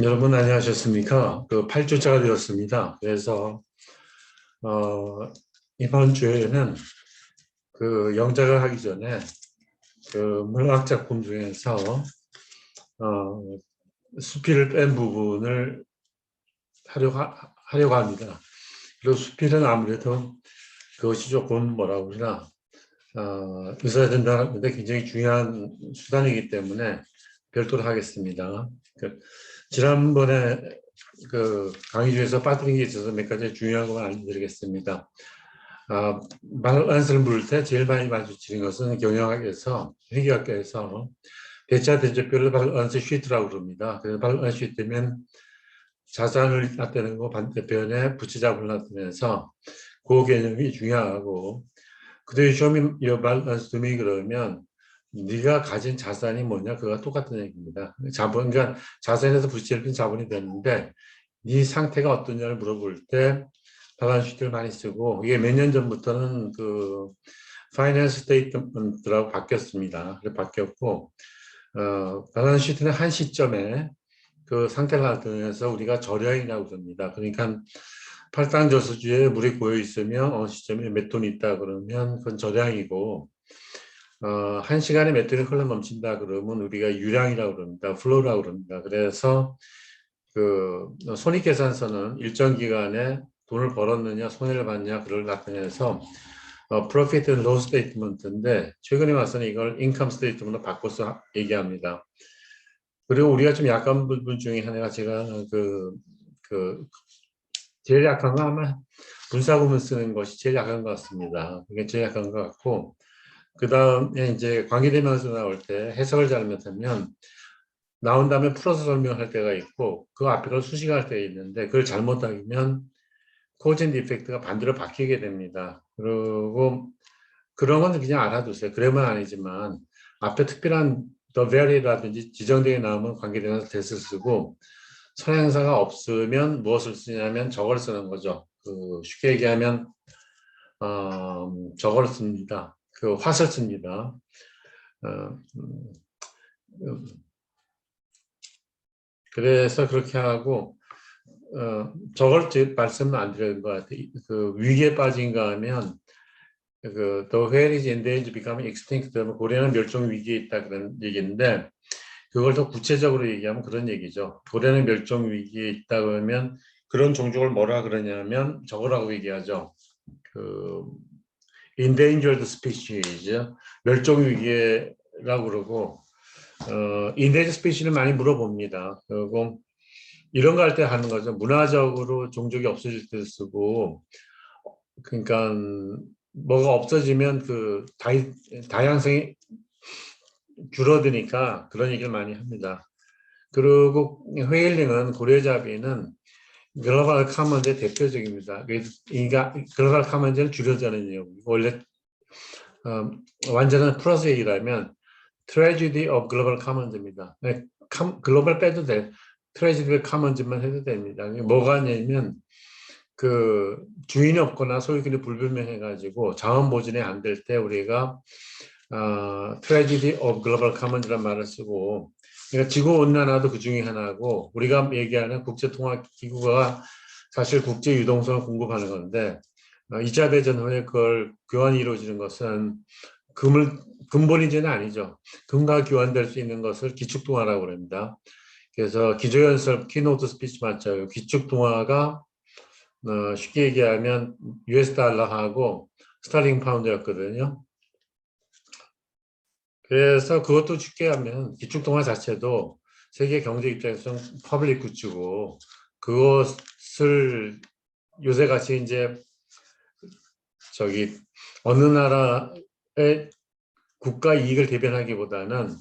여러분 안녕하셨습니까? 8주차가 되었습니다. 그래서 이번 주에는 영작을 하기 전에 문학 작품 중에서 수필을 뺀 부분을 하려고 합니다. 그리고 수필은 아무래도 그것이 조금 뭐라고 그러나 의사야 된다는데 굉장히 중요한 수단이기 때문에 별도로 하겠습니다. 지난번에 강의 중에서 빠뜨린 게 있어서 몇 가지 중요한 것만 알려드리겠습니다. 밸런스를 물을 때 제일 많이 마주치는 것은 경영학에서, 회계학에서 대차 대조표를 밸런스 시트라고 그럽니다. 그래서 밸런스 시트면 자산을 나타내고 반대편에 부채자본을 나타내서 그 개념이 중요하고, 그대로 show me your balance to me 그러면 네가 가진 자산이 뭐냐 그거가 똑같은 얘기입니다. 자본, 그러니까 자산에서 부채를 뺀 자본이 되는데 네 상태가 어떠냐를 물어볼 때 밸런스 시트를 많이 쓰고, 이게 몇 년 전부터는 파이낸스 스테이트먼트라고 바뀌었습니다. 바뀌었고, 밸런스 시트는 한 시점에 그 상태를 나타내서 우리가 절약이라고 그럽니다. 그러니까 팔당저수지에 물이 고여 있으면 어느 시점에 몇 톤이 있다 그러면 그건 절량이고, 한 시간에 몇 톤이 흘러 넘친다 그러면 우리가 유량이라고 그럽니다. 플로우라고 그럽니다. 그래서 손익계산서는 일정 기간에 돈을 벌었느냐 손해를 봤느냐 그걸 나타내서 Profit and Loss Statement인데, 최근에 와서는 이걸 Income Statement으로 바꿔서 얘기합니다. 그리고 우리가 좀 약한 부분 중에 하나가, 제가 제일 약한 건 아마 분사구문 쓰는 것이 제일 약한 것 같습니다. 그게 제일 약한 것 같고, 그 다음에 이제 관계대명사 나올 때 해석을 잘못하면 나온 다음에 풀어서 설명할 때가 있고, 그 앞에 걸 수식할 때가 있는데, 그걸 잘못하면 코즈 앤 디펙트가 반대로 바뀌게 됩니다. 그리고 그런 건 그냥 알아두세요. 그러면 아니지만 앞에 특별한 the very라든지 지정되게 나오면 관계대명사 that을 쓰고, 선행사가 없으면 무엇을 쓰냐면 저걸 쓰는 거죠. 쉽게 얘기하면 저걸 씁니다. what을 씁니다. 그래서 그렇게 하고, 저걸 말씀을 안 드리는 것 같아요. 위기에 빠진가 하면 the whale is in danger becoming extinct, 고래는 멸종 위기에 있다 그런 얘기인데, 그걸 더 구체적으로 얘기하면 그런 얘기죠. 고래는 멸종 위기에 있다 그러면 그런 종족을 뭐라 그러냐면 저거라고 얘기하죠. endangered species, 멸종 위기라고 그러고, endangered species를 많이 물어봅니다. 그리고 이런 거 할 때 하는 거죠. 문화적으로 종족이 없어질 때 쓰고, 그러니까 뭐가 없어지면 다양성이 줄어드니까 그런 얘기를 많이 합니다. 그리고 회일링은, 고래잡이는 글로벌 카먼즈의 대표적입니다. 그러니까 글로벌 카먼즈는 줄여자는 얘기고, 원래 완전한 플러스 얘기라면 트래지디 오브 글로벌 카먼즈입니다. 글로벌 빼도 돼. 트래지디 오브 카먼즈만 해도 됩니다. 뭐가 아니면 주인이 없거나 소유권이 불분명해가지고 자원 보존이 안 될 때 우리가 트래지디 오브 글로벌 카먼즈란 말을 쓰고, 그러니까 지구 온난화도 그 중에 하나고, 우리가 얘기하는 국제통화기구가 사실 국제 유동성을 공급하는 건데, 2차 대전 후에 그걸 교환이 이루어지는 것은 근본인지는 아니죠. 금과 교환될 수 있는 것을 기축통화라고 합니다. 그래서 기조연설 키노트 스피치 맞죠. 기축통화가 쉽게 얘기하면 US 달러하고 스탈링 파운드였거든요. 그래서 그것도 쉽게 하면 기축통화 자체도 세계 경제 입장에서는 퍼블릭 굿즈고, 그것을 요새같이 이제 어느 나라의 국가 이익을 대변하기보다는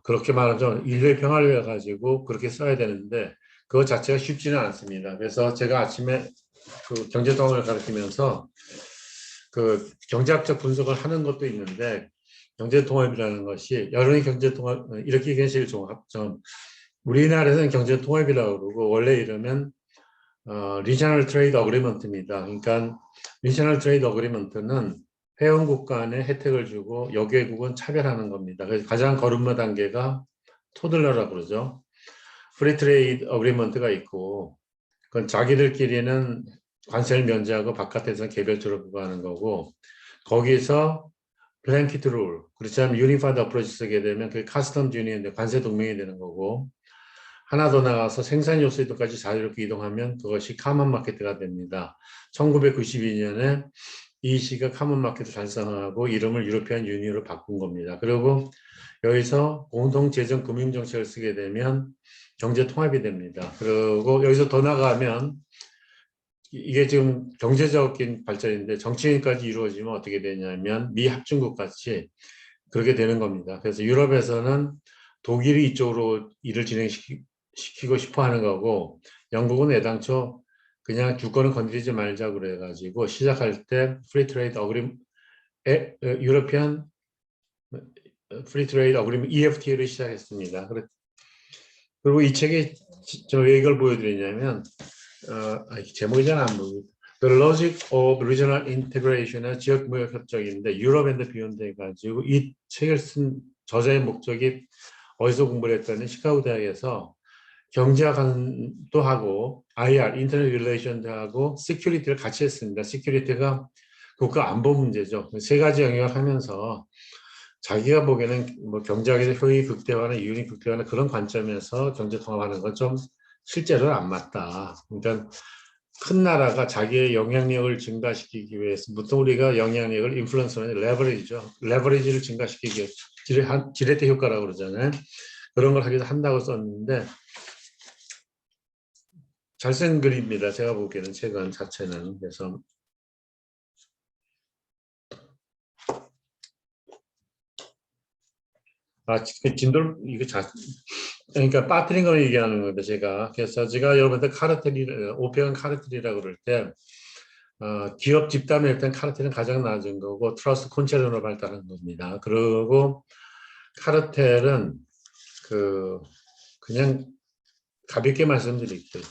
그렇게 말하면 인류의 평화를 위해 가지고 그렇게 써야 되는데, 그것 자체가 쉽지는 않습니다. 그래서 제가 아침에 경제통합을 가르치면서 경제학적 분석을 하는 것도 있는데, 경제통합이라는 것이 여론의 경제통합, 이렇게 계실 종합점, 우리나라에서는 경제통합이라고 그러고 원래 이러면 리저널 트레이드 어그리먼트입니다. 그러니까 리저널 트레이드 어그리먼트는 회원국 간에 혜택을 주고 여개국은 차별하는 겁니다. 그래서 가장 거름마 단계가 토들러라고 그러죠. 프리 트레이드 어그리먼트가 있고 그건 자기들끼리는 관세를 면제하고 바깥에서 개별적으로 부과하는 거고 거기서 블랭키트 룰 그렇지 않으면 유니파이드 어프로치 쓰게 되면 그게 카스텀 유니언인데 관세 동맹이 되는 거고 하나 더 나가서 생산 요소들까지 자유롭게 이동하면 그것이 카먼 마켓가 됩니다. 1992년에 EC가 카먼 마켓을 달성하고 이름을 유로피안 유니언으로 바꾼 겁니다. 그리고 여기서 공동 재정 금융 정책을 쓰게 되면 경제 통합이 됩니다. 그리고 여기서 더 나가면 이게 지금 경제적인 발전인데 정치인까지 이루어지면 어떻게 되냐면 미 합중국 같이 그렇게 되는 겁니다. 그래서 유럽에서는 독일이 이쪽으로 일을 진행시키고 싶어 하는 거고 영국은 애당초 그냥 주권을 건드리지 말자 그래가지고 시작할 때 프리 트레이드 어그리먼트 유러피안 프리 트레이드 어그리먼트 EFTA를 시작했습니다. 그리고 이 책이 저 왜 이걸 보여드리냐면 제목이 잘 안 보여요. The Logic of Regional Integration의 지역무역 협정인데 유럽 앤드 비욘드 해가지고 이 책을 쓴 저자의 목적이 어디서 공부를 했더니 시카고 대학에서 경제학도 하고 IR, 인터넷 릴레이션도 하고 시큐리티를 같이 했습니다. 시큐리티가 국가 안보 문제죠. 세 가지 영역을 하면서 자기가 보기에는 뭐 경제학에서 효益극대화나 이윤이 극대화나 그런 관점에서 경제 통합하는 건 좀 실제로는 안 맞다. 그러니까 큰 나라가 자기의 영향력을 증가시키기 위해서 보통 우리가 영향력을 인플루언서는 레버리지죠. 레버리지를 증가시키기 위해서 지렛대 효과라고 그러잖아요. 그런 걸 하기 위해서 한다고 썼는데 잘 쓴 글입니다. 제가 보기에는 책은 자체는. 그래서 진돌 이거 그러니까 빠뜨린 걸 얘기하는 겁니다. 제가 여러분들 오페언 카르텔이라고 그럴 때 기업 집단에 일단 카르텔은 가장 낮은 거고 트러스트 콘체르노로 발달한 겁니다. 그리고 카르텔은 그냥 가볍게 말씀드릴게요.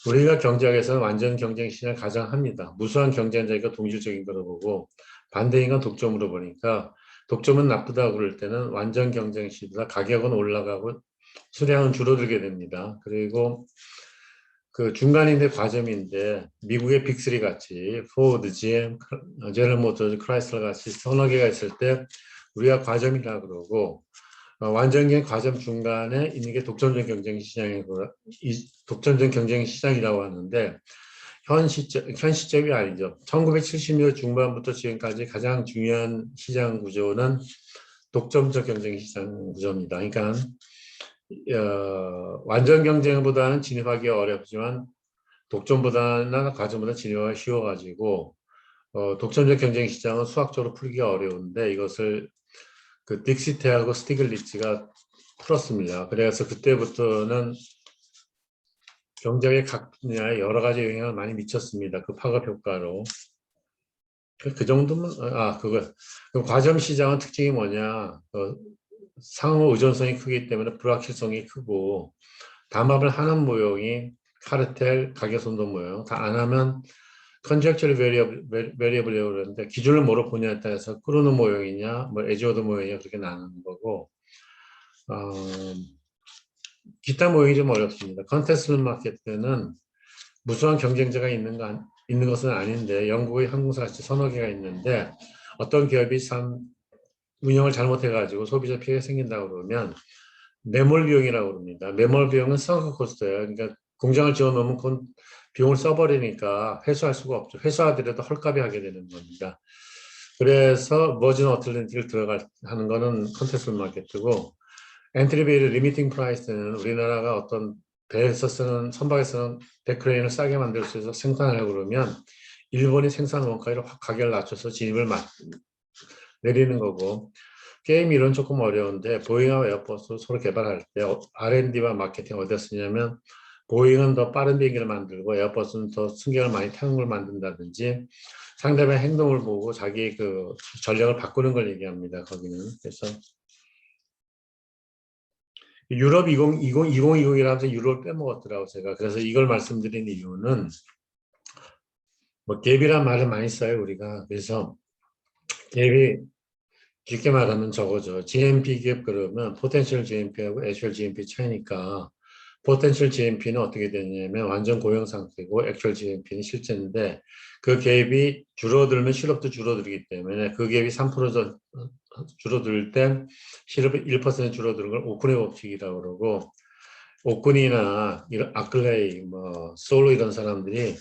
우리가 경제학에서는 완전 경쟁 시장을 가정합니다. 무수한 경쟁자가 동질적인 거로 보고 반대인 건 독점으로 보니까 독점은 나쁘다고 그럴 때는 완전 경쟁 시보다 가격은 올라가고 수량은 줄어들게 됩니다. 그리고 그 중간인데 과점인데 미국의 빅3 같이 포드, GM, 제너럴 모터스, 크라이슬러 같이 서너 개가 있을 때 우리가 과점이라 그러고 완전히 과점 중간에 있는 게 독점적 경쟁 시장이라고 하는데 현 시점이 아니죠. 1970년대 중반부터 지금까지 가장 중요한 시장 구조는 독점적 경쟁 시장 구조입니다. 그러니까 완전 경쟁보다는 진입하기 어렵지만 독점보다는 과점보다 진입하기 쉬워가지고 독점적 경쟁 시장은 수학적으로 풀기가 어려운데 이것을 그 딕시테하고 스티글리츠가 풀었습니다. 그래서 그때부터는 경제의 각 분야에 여러 가지 영향을 많이 미쳤습니다. 그 파급 효과로. 그 정도면, 그 과점 시장은 특징이 뭐냐. 상호 의존성이 크기 때문에 불확실성이 크고, 담합을 하는 모형이 카르텔, 가계손도 모형, 다 안 하면 컨젝처럴 베리어블이라고 그러는데 기준을 뭐로 보냐에 따라서 꾸르는 모형이냐, 뭐 에지오드 모형이냐 그렇게 나누는 거고 기타 모형이 좀 어렵습니다. 컨테스트 마켓은 무수한 경쟁자가 있는 것은 아닌데 영국의 항공사 같이 서너 개가 있는데 어떤 기업이 운영을 잘못해가지고 소비자 피해가 생긴다고 그러면 매몰 비용이라고 그럽니다. 매몰 비용은 선크 코스트예요. 그러니까 공장을 지어놓으면 그건 비용을 써버리니까 회수할 수가 없죠. 회수하더라도 헐값이 하게 되는 겁니다. 그래서 머진 어틀랜틱을 하는 거는 컨테스트 마켓이고 엔트리베이드 리미팅 프라이스는 우리나라가 어떤 배에서 쓰는 선박에서 쓰는 데크레인을 싸게 만들 수 있어서 생산하려고 그러면 일본이 생산 원가를 확 가격을 낮춰서 진입을 내리는 거고 게임 이론 조금 어려운데 보잉하고 에어버스 서로 개발할 때 R&D와 마케팅 어디다 쓰냐면 보잉은 더 빠른 비행기를 만들고 에어버스는 더 승객을 많이 타는 걸 만든다든지 상대방의 행동을 보고 자기 그 전략을 바꾸는 걸 얘기합니다. 거기는. 그래서 유럽 2020이라면서 유럽을 빼먹었더라고 제가. 그래서 이걸 말씀드린 이유는 뭐 갭이란 말을 많이 써요 우리가. 그래서 갭이 쉽게 말하면 저거죠. GNP 갭 그러면 포텐셜 GNP하고 애슈얼 GNP 차이니까 potential GNP는 어떻게 되냐면 완전 고용 상태고 actual GNP는 실제인데 그 갭이 줄어들면 실업도 줄어들기 때문에 그 갭이 3% 줄어들 때 실업이 1% 줄어드는 걸 오쿤의 법칙이라고 그러고 오쿤이나 이런 아클레이, 뭐 솔로 이런 사람들이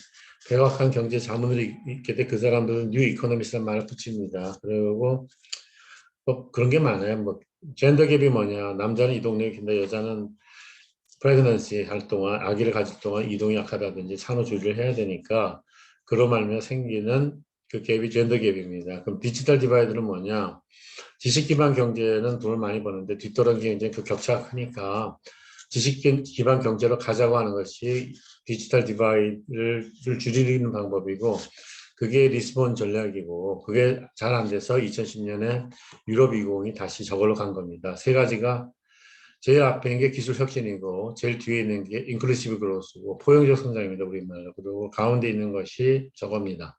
백악한 경제 자문을 읽게 돼 그 사람들은 뉴 이코노미스라는 말을 붙입니다. 그리고 뭐 그런 게 많아요. 뭐 젠더 갭이 뭐냐? 남자는 이동력이 긴다, 여자는 프레그넌시 할 동안 아기를 가질 동안 이동이 약하다든지 산후조리를 해야 되니까 그로 말미암아 생기는 그 갭이 젠더 갭입니다. 그럼 디지털 디바이드는 뭐냐? 지식 기반 경제는 돈을 많이 버는데 뒤떨어진 경제는 그 격차가 크니까 지식 기반 경제로 가자고 하는 것이 디지털 디바이드를 줄이는 방법이고 그게 리스본 전략이고 그게 잘 안 돼서 2010년에 유럽 20이 다시 저걸로 간 겁니다. 세 가지가 제일 앞에 있는 게 기술 혁신이고 제일 뒤에 있는 게 인클루시브 그로스고 포용적 성장입니다. 우리말로. 그리고 가운데 있는 것이 저겁니다.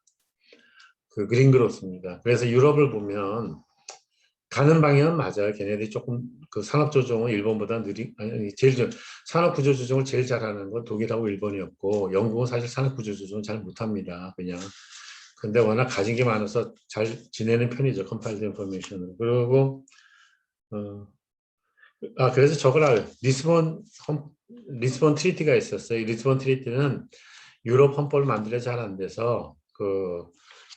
그 그린 그로스입니다. 그래서 유럽을 보면 가는 방향은 맞아요. 걔네들이 조금 그 산업 조정은 일본보다 아니 제일 산업 구조 조정을 제일 잘하는 건 독일하고 일본이었고 영국은 사실 산업 구조 조정을 잘 못합니다. 그냥. 근데 워낙 가진 게 많아서 잘 지내는 편이죠. 컴파일드 인포메이션을. 그리고 그래서 저걸 알아요. 리스본 트리티가 있었어요. 이 리스본 트리티는 유럽 헌법을 만들어 잘 안 돼서 그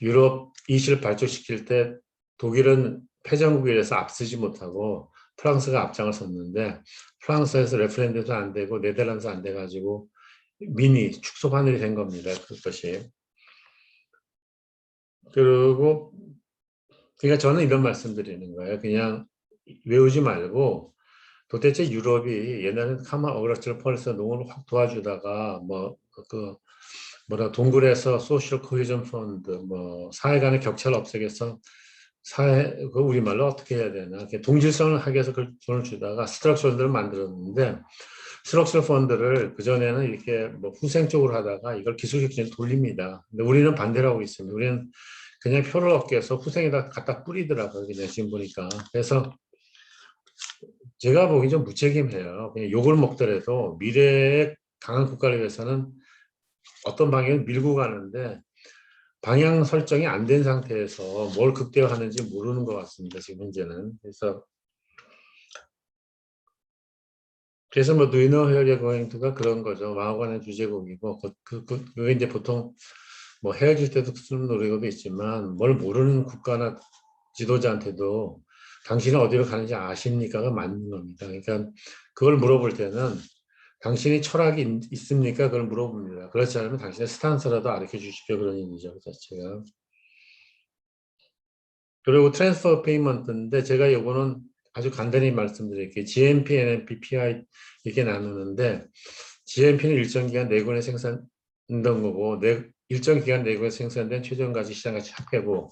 유럽 이시를 발족시킬 때 독일은 패전국이라서 앞서지 못하고 프랑스가 앞장을 섰는데 프랑스에서 레퍼런덤도 안 되고 네덜란드 안 돼가지고 미니 축소 반열이 된 겁니다. 그것이. 그리고 그러니까 저는 이런 말씀드리는 거예요. 그냥 외우지 말고 도대체 유럽이 옛날에는 카마 어그라스를 폴에서 농업을 확 도와주다가 그 뭐라 동굴에서 소셜 코헤전 펀드 뭐 사회 간의 격차를 없애겠어 사회 그 우리말로 어떻게 해야 되나 이렇게 동질성을 하기 위해서 그 돈을 주다가 스트럭처들을 만들었는데 스트럭처 펀드를 그전에는 이렇게 뭐 후생적으로 하다가 이걸 기술격진에 돌립니다. 근데 우리는 반대로 하고 있습니다. 우리는 그냥 표를 얻기 위해서 후생에다 갖다 뿌리더라고요. 그냥 지금 보니까. 그래서 제가 보기 좀 무책임해요. 그냥 욕을 먹더라도 미래의 강한 국가를 위해서는 어떤 방향을 밀고 가는데 방향 설정이 안 된 상태에서 뭘 극대화하는지 모르는 것 같습니다. 지금 현재는. 그래서 뭐 Do you know where you're going to가 그런 거죠. 마호가는 주제곡이고 그게 이제 보통 뭐 헤어질 때도 쓰는 노래도 있지만 뭘 모르는 국가나 지도자한테도 당신은 어디로 가는지 아십니까가 맞는 겁니다. 그러니까 그걸 물어볼 때는 당신이 철학이 있습니까? 그걸 물어봅니다. 그렇지 않으면 당신의 스탄스라도 알려 주십시오. 그런 얘기죠. 그 자체가. 그리고 트랜스퍼 페이먼트인데 제가 요거는 아주 간단히 말씀드릴게요. GMP, NMP, PI 이렇게 나누는데 GMP는 일정 기간 내군에 생산된 거고 일정 기간 내군에 생산된 최저가치 시장가치 합계고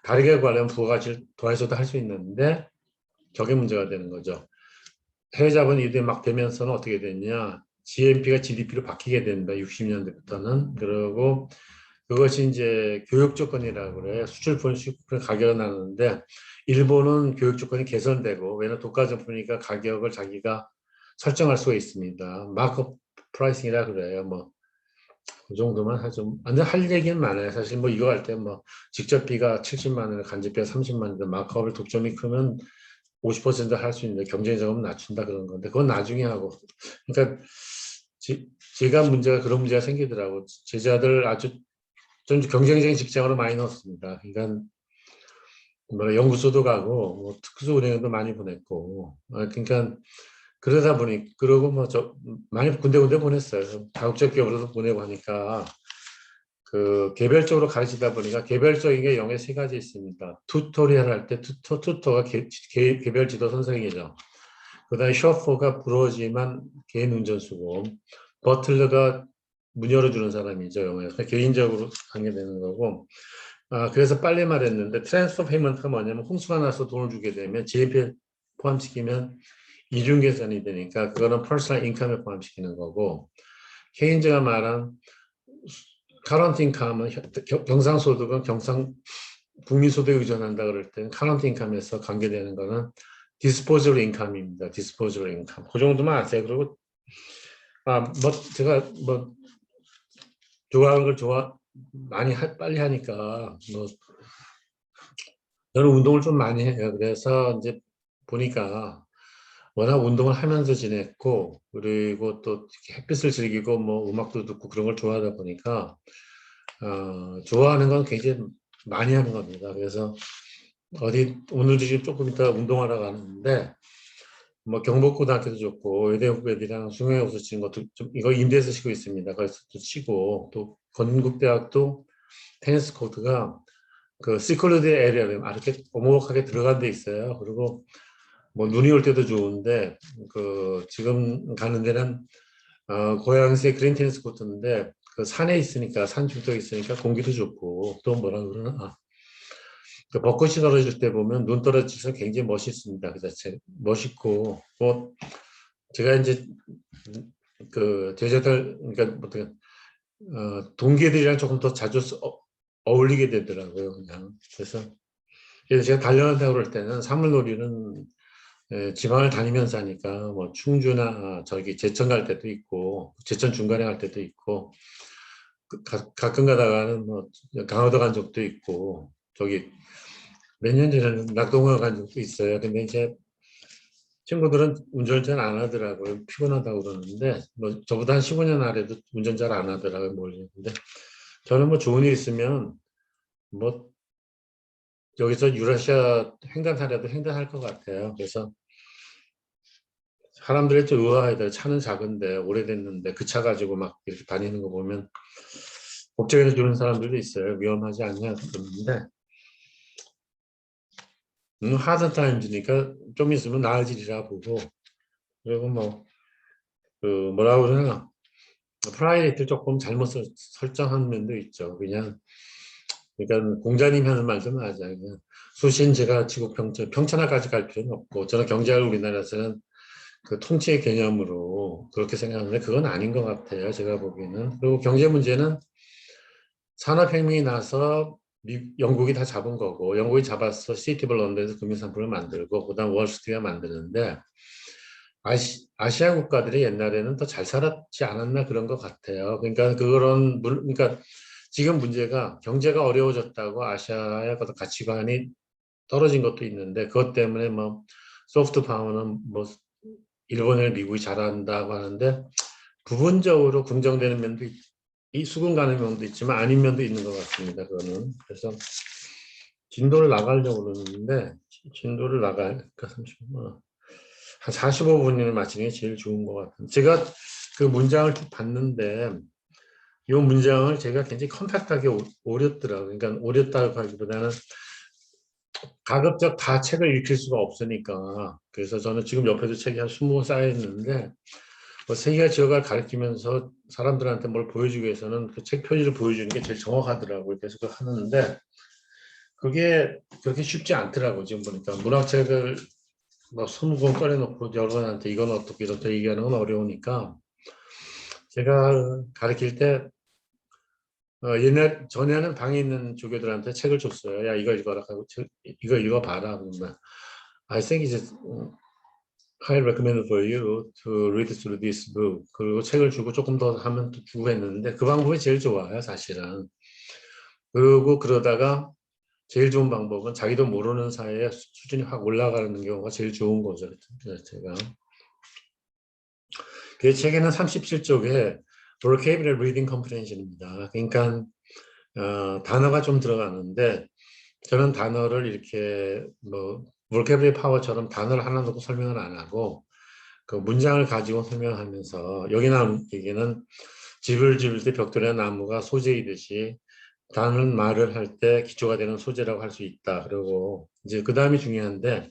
다르게 관련 부가가치를 더해서도 할 수 있는데 저게 문제가 되는 거죠. 해외 자본 이득이 막 되면서는 어떻게 됐냐. GNP가 GDP로 바뀌게 된다. 60년대부터는. 그리고 그것이 이제 교육 조건이라고 그래요. 수출품, 수입품 가격을 나누는데 일본은 교육 조건이 개선되고 왜냐면 독과점이니까 가격을 자기가 설정할 수가 있습니다. 마크업 프라이싱이라 그래요. 뭐 그 정도만 하죠. 근데 할 얘기는 많아요. 사실 뭐 이거 할 때 뭐 직접비가 70만 원, 간접비가 30만 원, 마크업을 독점이 크면 50%할 수 있는데 경쟁 자금을 낮춘다 그런 건데 그건 나중에 하고 그러니까 제가 문제가 그런 문제가 생기더라고. 제자들 아주 좀 경쟁적인 직장으로 많이 넣었습니다. 그러니까 뭐 연구소도 가고 뭐 특수 은행도 많이 보냈고 그러니까 그러다 보니 그러고 뭐 저 많이 군데군데 보냈어요. 다국적 기업으로도 보내고 하니까 그 개별적으로 가르치다 보니까 개별적인 게 영에 세 가지 있습니다. 튜토리얼 할 때 투터가 개별 지도 선생이죠. 그다음에 쇼퍼가 부러지만 개인 운전수고 버틀러가 문 열어주는 사람이죠. 영어에서 개인적으로 하게 되는 거고 그래서 빨리 말했는데 트랜스퍼 페이먼트가 뭐냐면 홍수가 나서 돈을 주게 되면 GNP에 포함시키면 이중계산이 되니까 그거는 퍼스널 인컴에 포함시키는 거고 케인즈가 말한 카런트 인컴은 경상소득은 국민소득에 의존한다 그럴 때는 카런트 인컴에서 관계되는 거는 디스포저블 인컴입니다. 디스포저블 인컴. 그 정도만 아세요. 그리고 뭐 제가 뭐 좋아하는 걸 많이 빨리 하니까 뭐 저는 운동을 좀 많이 해요. 그래서 이제 보니까 워낙 운동을 하면서 지냈고 그리고 또 햇빛을 즐기고 뭐 음악도 듣고 그런 걸 좋아하다 보니까 좋아하는 건 굉장히 많이 하는 겁니다. 그래서 오늘도 지금 조금 이따 운동하러 가는데 뭐 경복고등학교도 좋고 의대 후배들이랑 수영여수 치는 것도 좀 이거 임대해서 치고 있습니다. 그래서 또 치고 또 건국대학도 테니스 코트가 그 시컬러드 에리아에 이렇게 오목하게 들어간 데 있어요. 그리고 뭐 눈이 올 때도 좋은데 그 지금 가는 데는 고양시의 그린 테니스 코트인데 그 산에 있으니까 산 중턱에 있으니까 공기도 좋고 또 뭐라 그러나 그 벚꽃이 떨어질 때 보면 눈 떨어져서 굉장히 멋있습니다. 그 자체 멋있고 뭐 제가 이제 그 제자들 그러니까 어떻게 동기들이랑 조금 더 자주 어울리게 되더라고요. 그냥 그래서 제가 단련한다고 그럴 때는 사물놀이는 지방을 다니면서 하니까 뭐 충주나 저기 제천 갈 때도 있고 제천 중간에 갈 때도 있고 가끔 가다가는 뭐 강화도 간 적도 있고 저기 몇 년 전에는 낙동강 간 적도 있어요. 근데 이제 친구들은 운전을 잘 안 하더라고요. 피곤하다고 그러는데 뭐 저보다 한 15년 아래도 운전 잘 안 하더라고요. 모르겠는데 저는 뭐 좋은 일 있으면 뭐 여기서 유라시아 횡단하려도 횡단할 것 같아요. 그래서 사람들이 좀 의아해요. 차는 작은데 오래됐는데 그 차 가지고 막 이렇게 다니는 거 보면 법정에서 주는 사람들도 있어요. 위험하지 않냐 그러는데 하드 타임즈니까 좀 있으면 나아지리라 보고 그리고 뭐 그 뭐라 그러나 프라이빗을 조금 잘못 설정한 면도 있죠. 그러니까 공자님 하는 말좀 하자. 그냥 수신제가 지구 평천하까지 갈 필요는 없고 저는 경제학을 우리나라에서는 그 통치의 개념으로 그렇게 생각하는데 그건 아닌 것 같아요. 제가 보기에는. 그리고 경제 문제는 산업혁명이 나서 영국이 다 잡은 거고 영국이 잡아서 시티블 런던에서 금융산품을 만들고 그다음 월스트리트가 만드는데 아시아 국가들이 옛날에는 더 잘 살았지 않았나 그런 것 같아요. 그러니까 그러니까 지금 문제가 경제가 어려워졌다고 아시아의 어떤 가치관이 떨어진 것도 있는데 그것 때문에 뭐 소프트 파워는 뭐 일본을 미국이 잘한다고 하는데 부분적으로 긍정되는 면도 이 수긍 가는 면도 있지만 아닌 면도 있는 것 같습니다. 그거는 그래서 진도를 나가려고 그러는데 진도를 나갈까 30분 한 45분이면 마치는 게 제일 좋은 것 같아요. 제가 그 문장을 쭉 봤는데 이 문장을 제가 굉장히 컴팩트하게 오렸더라고요. 그러니까 오렸다고 하기보다는 가급적 다 책을 읽힐 수가 없으니까 그래서 저는 지금 옆에도 책이 한 20권 쌓여 있는데 뭐 세계가 지어갈 가르치면서 사람들한테 뭘 보여주기 위해서는 그 책 표지를 보여주는 게 제일 정확하더라고요. 그래서 그거 하는데 그게 그렇게 쉽지 않더라고요. 지금 보니까 문학책을 막 20권 꺼내놓고 여러분한테 이건 어떻게 이렇게 얘기하는 건 어려우니까 제가 가르칠 때 전에는 방에 있는 조교들한테 책을 줬어요. 야 이거 읽어라 하고 이거 읽어봐라. 그러면 I think it's highly recommended for you to read through this book. 그리고 책을 주고 조금 더 하면 또 주고 했는데 그 방법이 제일 좋아요, 사실은. 그리고 그러다가 제일 좋은 방법은 자기도 모르는 사이에 수준이 확 올라가는 경우가 제일 좋은 거죠, 제가. 그 책에는 37쪽에 vocabulary reading comprehension입니다. 그러니까 단어가 좀 들어가는데 저는 단어를 이렇게 뭐 vocabulary 파워처럼 단어를 하나 놓고 설명을 안 하고 그 문장을 가지고 설명하면서 여기 나온 얘기는 집을 지을 때 벽돌이나 나무가 소재이듯이 다른 말을 할 때 기초가 되는 소재라고 할 수 있다. 그리고 이제 그 다음이 중요한데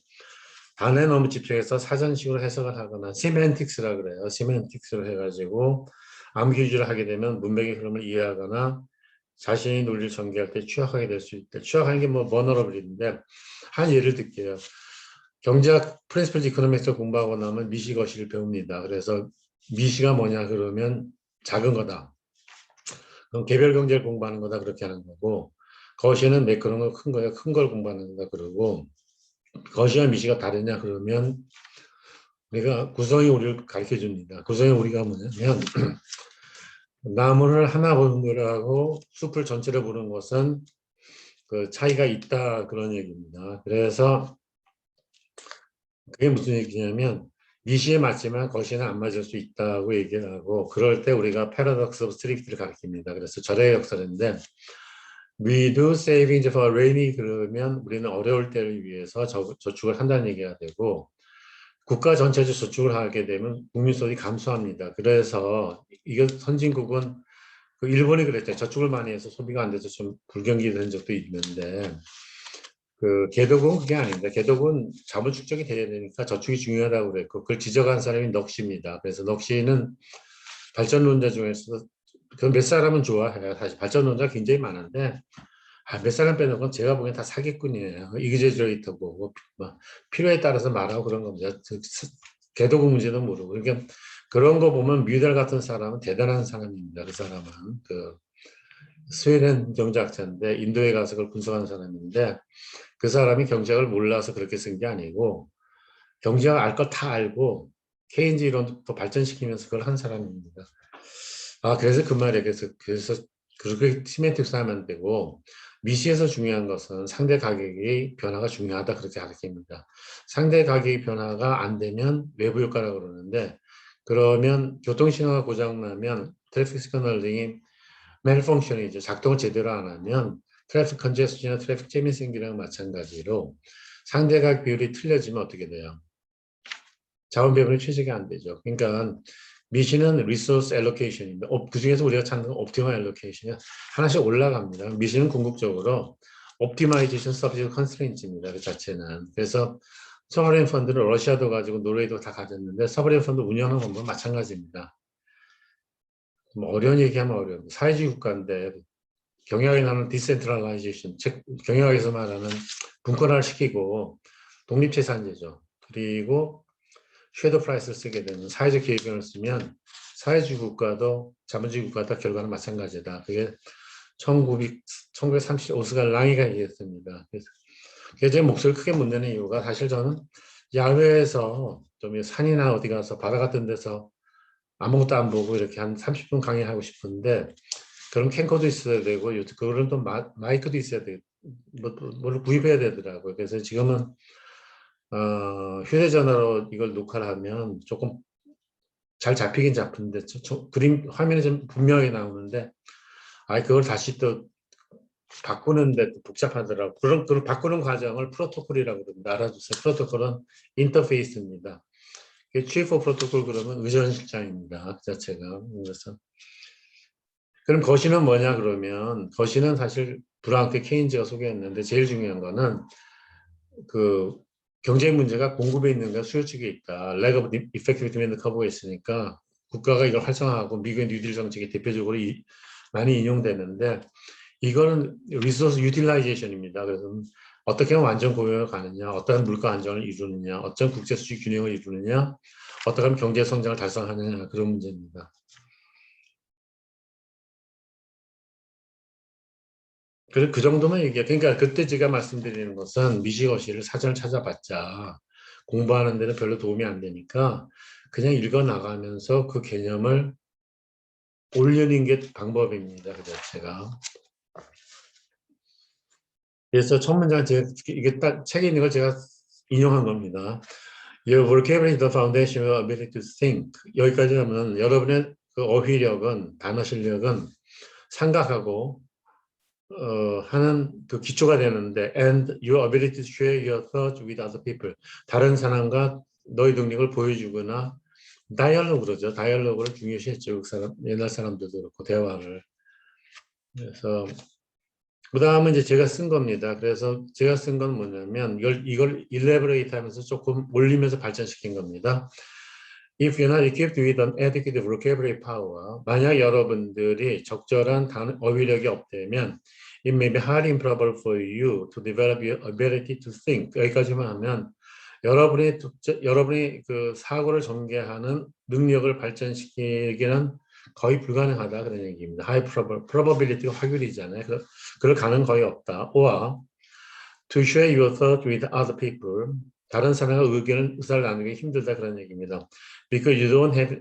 단어에 너무 집중해서 사전식으로 해석을 하거나 세멘틱스라 그래요. 세멘틱스로 해가지고 암기 위주로 하게 되면 문맥의 흐름을 이해하거나 자신이 논리를 전개할 때 취약하게 될 수 있다. 취약한 게 뭐 머너러블인데 한 예를 들게요. 경제학 프린시플 이코노믹스 공부하고 나면 미시 거시를 배웁니다. 그래서 미시가 뭐냐 그러면 작은 거다. 그럼 개별 경제를 공부하는 거다 그렇게 하는 거고 거시는 매끄러운 거 큰 거야 큰 걸 공부하는 거다 그러고 거시와 미시가 다르냐 그러면 우리가 구성이 우리를 가르쳐 줍니다. 구성이 우리가 뭐냐면 나무를 하나 보는 거라고 숲을 전체를 보는 것은 그 차이가 있다 그런 얘기입니다. 그래서 그게 무슨 얘기냐면 미시에 맞지만 거시는 안 맞을 수 있다고 얘기를 하고 그럴 때 우리가 패러독스 오브 스트릭트를 가르칩니다. 그래서 절의 역설인데 We do savings for rainy 그러면 우리는 어려울 때를 위해서 저축을 한다는 얘기가 되고 국가 전체적 저축을 하게 되면 국민 소득이 감소합니다. 그래서 이거 선진국은 그 일본이 그랬죠. 저축을 많이 해서 소비가 안 돼서 좀 불경기된 적도 있는데 그 개독은 그게 아닙니다. 개독은 자본 축적이 돼야 되니까 저축이 중요하다고 그랬고 그걸 지적한 사람이 넋입니다. 그래서 넋이는 발전론자 중에서 그 몇 사람은 좋아해요. 사실 발전론자 굉장히 많은데 몇 사람 빼놓은 제가 보기엔 다 사기꾼이에요. 이그제저레이터고 뭐 필요에 따라서 말하고 그런 겁니다. 개도국 문제는 모르고 그러니까 그런 거 보면 뮤델 같은 사람은 대단한 사람입니다. 그 사람은 그 스웨덴 경제학자인데 인도에 가서 그걸 분석하는 사람인데 그 사람이 경제학을 몰라서 그렇게 쓴 게 아니고 경제학 알 거 다 알고 케인즈 이론도 더 발전시키면서 그걸 한 사람입니다. 그래서 그 말이에요. 그래서 그렇게 시멘틱스 하면 안 되고 미시에서 중요한 것은 상대 가격의 변화가 중요하다 그렇게 가르칩니다. 상대 가격의 변화가 안 되면 외부 효과라고 그러는데 그러면 교통신호가 고장나면 트래픽 시그널링이 malfunction이죠. 작동을 제대로 안 하면 트래픽 컨제스션이나 트래픽 잼이 생기랑 마찬가지로 상대 가격 비율이 틀려지면 어떻게 돼요? 자원 배분이 최적이 안 되죠. 그러니까 미시는 리소스 알로케이션입니다. 그 중에서 우리가 찾는 옵티멀 알로케이션이 하나씩 올라갑니다. 미시는 궁극적으로 옵티마이제이션 서비스 컨스트레인트입니다. 그 자체는. 그래서 서버레인 펀드를 러시아도 가지고 노르웨이도 다 가졌는데 서버레인 펀드 운영하는 건 마찬가지입니다. 뭐 어려운 얘기하면 어려운 사회주의 국가인데 경영에 나는 디센트럴라이제이션, 즉 경영학에서 말하는 분권화를 시키고 독립재산제죠. 그리고 쉐도 프라이스를 쓰게 되는 사회적 기회비용을 쓰면 사회주의 국가도 자본주의 국가도 결과는 마찬가지다. 그게 1930 오스갈 랑이가 얘기했습니다. 그래서 제 목소리를 크게 못 내는 이유가 사실 저는 야외에서 좀 산이나 어디 가서 바다 같은 데서 아무것도 안 보고 이렇게 한 30분 강의하고 싶은데 그런 캠코도 있어야 되고 그런 또 마이크도 있어야 되고 뭘 구입해야 되더라고요. 그래서 지금은 휴대전화로 이걸 녹화를 하면 조금 잘 잡히긴 잡히는데 그림 화면이 좀 분명하게 나오는데 그걸 다시 또 바꾸는데 또 복잡하더라고. 그걸 바꾸는 과정을 프로토콜이라고 그럽니다. 알아주세요. 프로토콜은 인터페이스입니다. Chief 프로토콜 그러면 의전실장입니다. 그 자체가. 그래서 그럼 거시는 뭐냐 그러면 거시는 사실 브라운크 케인즈가 소개했는데 제일 중요한 거는 그 경제 문제가 공급에 있는가 수요 측에 있다. Lack of effective demand curve가 있으니까 국가가 이걸 활성화하고 미국의 뉴딜 정책이 대표적으로 많이 인용되는데 이거는 리소스 유틸라이제이션입니다. 그래서 어떻게 하면 완전 고용을 가느냐, 어떠한 물가 안정을 이루느냐, 어떤 국제 수지 균형을 이루느냐, 어떻게 하면 경제 성장을 달성하느냐 그런 문제입니다. 그 정도만 얘기해. 그러니까 그때 제가 말씀드리는 것은 미시거시를 사전을 찾아봤자 공부하는 데는 별로 도움이 안 되니까 그냥 읽어 나가면서 그 개념을 올리는 게 방법입니다. 그 자체가. 그래서 첫 문장 제가 이게 딱 책에 있는 걸 제가 인용한 겁니다. Your vocabulary is the foundation of your ability to think. 여기까지 하면 여러분의 그 어휘력은 단어 실력은 생각하고 하는 그 기초가 되는데 and your ability to share your thoughts with other people. 다른 사람과 너의 능력을 보여주거나 다이얼로그 그러죠. 다이얼로그를 중요시했죠. 그 사람, 옛날 사람들도 그렇고 대화를. 그래서 그 다음은 이제 제가 쓴 겁니다. 그래서 제가 쓴 건 뭐냐면 이걸 일레버레이트 하면서 조금 올리면서 발전시킨 겁니다. If you're not equipped with an adequate vocabulary power, 만약 여러분들이 적절한 어휘력이 없다면 it may be highly improbable for you to develop your ability to think. 여기까지만 하면 여러분이 그 사고를 전개하는 능력을 발전시키기는 거의 불가능하다 그런 얘기입니다. High probability가 확률이잖아요. 그럴 가능 거의 없다. or to share your thoughts with other people. 다른 사람과 의사를 나누기 힘들다 그런 얘기입니다. Because you don't have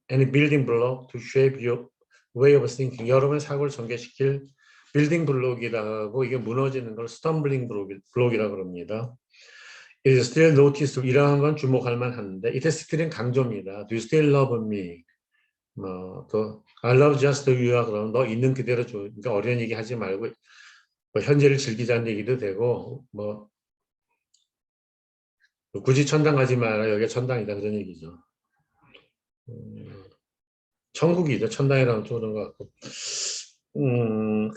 any building block to shape your way of thinking. 여러분의 사고를 전개시킬 빌딩 블록이라고 이게 무너지는 걸 스텀블링 블록이라고 그럽니다. It is still noticeable. 이러한 건 주목할 만한데 it is still은 강조입니다. Do you still love me? 또 I love just you are 그러면 너 있는 그대로 줘. 그러니까 어려운 얘기 하지 말고 뭐 현재를 즐기자는 얘기도 되고 뭐 굳이 천당 가지 마라. 여기가 천당이다 그런 얘기죠. 천국이죠. 천당이라고 또 그런 것 같고.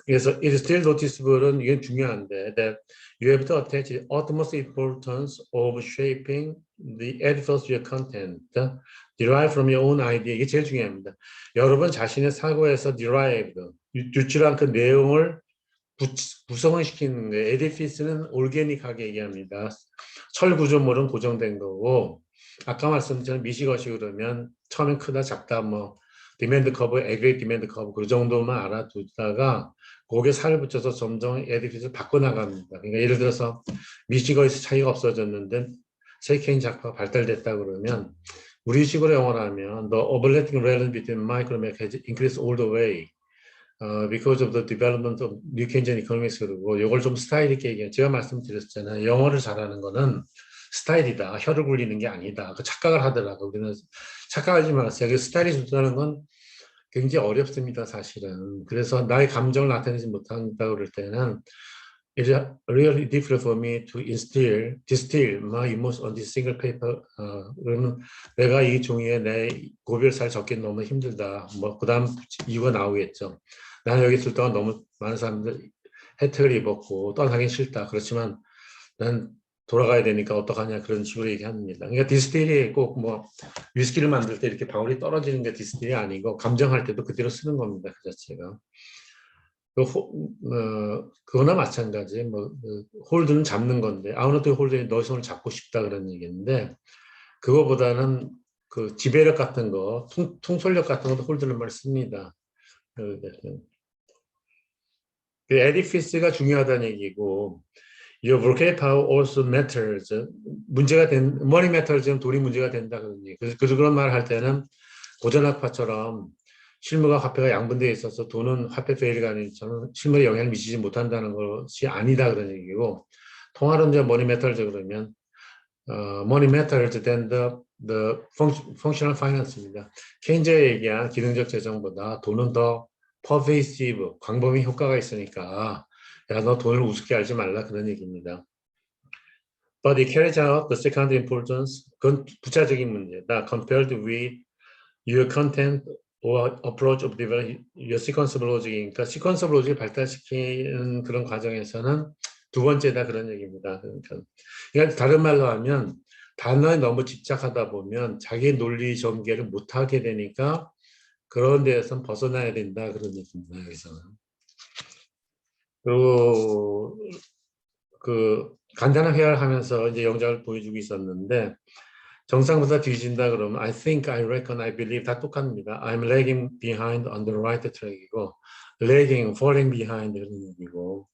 그래서 it is still noticeable은 이게 중요한데 that you have to attach the utmost importance of shaping the editorial content derived from your own idea. 이게 제일 중요합니다. 여러분 자신의 사고에서 derived, 유출한 그 내용을 구성을 시키는 거예요. 에디피스는 올게닉하게 얘기합니다. 철 구조물은 고정된 거고 아까 말씀드린 미시것이 그러면 처음엔 크다 작다 뭐 디맨드 커브, 에그레이트 디맨드 커브 그 정도만 알아두다가 거기에 살을 붙여서 점점 에디피스를 바꿔나갑니다. 그러니까 예를 들어서 미시거에서 차이가 없어졌는데 세케인 작화가 발달됐다 그러면 우리식으로 영어로 하면 The overlapping relation between micrometric has increased all the way because of the development of New Keynesian economics 그러고 이걸 좀 스타일 있게 얘기해요. 제가 말씀드렸잖아요. 영어를 잘하는 거는 스타일이다. 혀를 굴리는 게 아니다. 그 착각을 하더라고. 우리는 착각하지 마세요. 스타일이 좋다는 건 굉장히 어렵습니다. 사실은. 그래서 나의 감정을 나타내지 못한다 그럴 때는 It's really difficult for me to distill my emotions on this single paper. 그러면 내가 이 종이에 내 고별사를 적기는 너무 힘들다. 뭐 그다음 이유가 나오겠죠. 나는 여기 있을 동안 너무 많은 사람들 혜택을 입었고 떠나긴 싫다. 그렇지만 난 돌아가야 되니까 어떡하냐 그런 식으로 얘기합니다. 그러니까 디스틸이 꼭 뭐 위스키를 만들 때 이렇게 방울이 떨어지는 게 디스틸이 아니고 감정할 때도 그대로 쓰는 겁니다. 그 자체가. 그거나 마찬가지. 홀드는 잡는 건데 아무래도 홀드에 너 손을 잡고 싶다 그런 얘기인데 그거보다는 그 지배력 같은 거, 통솔력 같은 것도 홀드는 말 씁니다. 그 에디피스가 중요하다는 얘기고 Your vocabulary power also matters. money matters는 돈이 문제가 된다 그런 얘기. 그래서 그런 말을 할 때는 고전학파처럼 실무가 화폐가 양분되어 있어서 돈은 화폐 페일가 아닌 저는 실무에 영향을 미치지 못한다는 것이 아니다 그런 얘기고 통화론자 money matters 그러면 money matters than the functional finance입니다. 케인즈가 얘기한 기능적 재정보다 돈은 더 pervasive, 광범위 효과가 있으니까 야, 너 돈을 우습게 알지 말라 그런 얘기입니다. But it carries out the second importance. 그건 부차적인 문제다. Compared with your content or approach of developing your sequence of logic. 그러니까 sequence of logic을 발달시키는 그런 과정에서는 두 번째다 그런 얘기입니다. 그러니까 다른 말로 하면 단어에 너무 집착하다 보면 자기 논리 전개를 못하게 되니까 그런 데에선 벗어나야 된다 그런 얘기입니다. 여기서는. 그리고 그 간단한 회화를 하면서 이제 영작을 보여주고 있었는데 정상보다 뒤진다 그러면 I think, I reckon, I believe 다 똑같습니다. I'm lagging behind on the right track이고 lagging, falling behind 이런 얘기고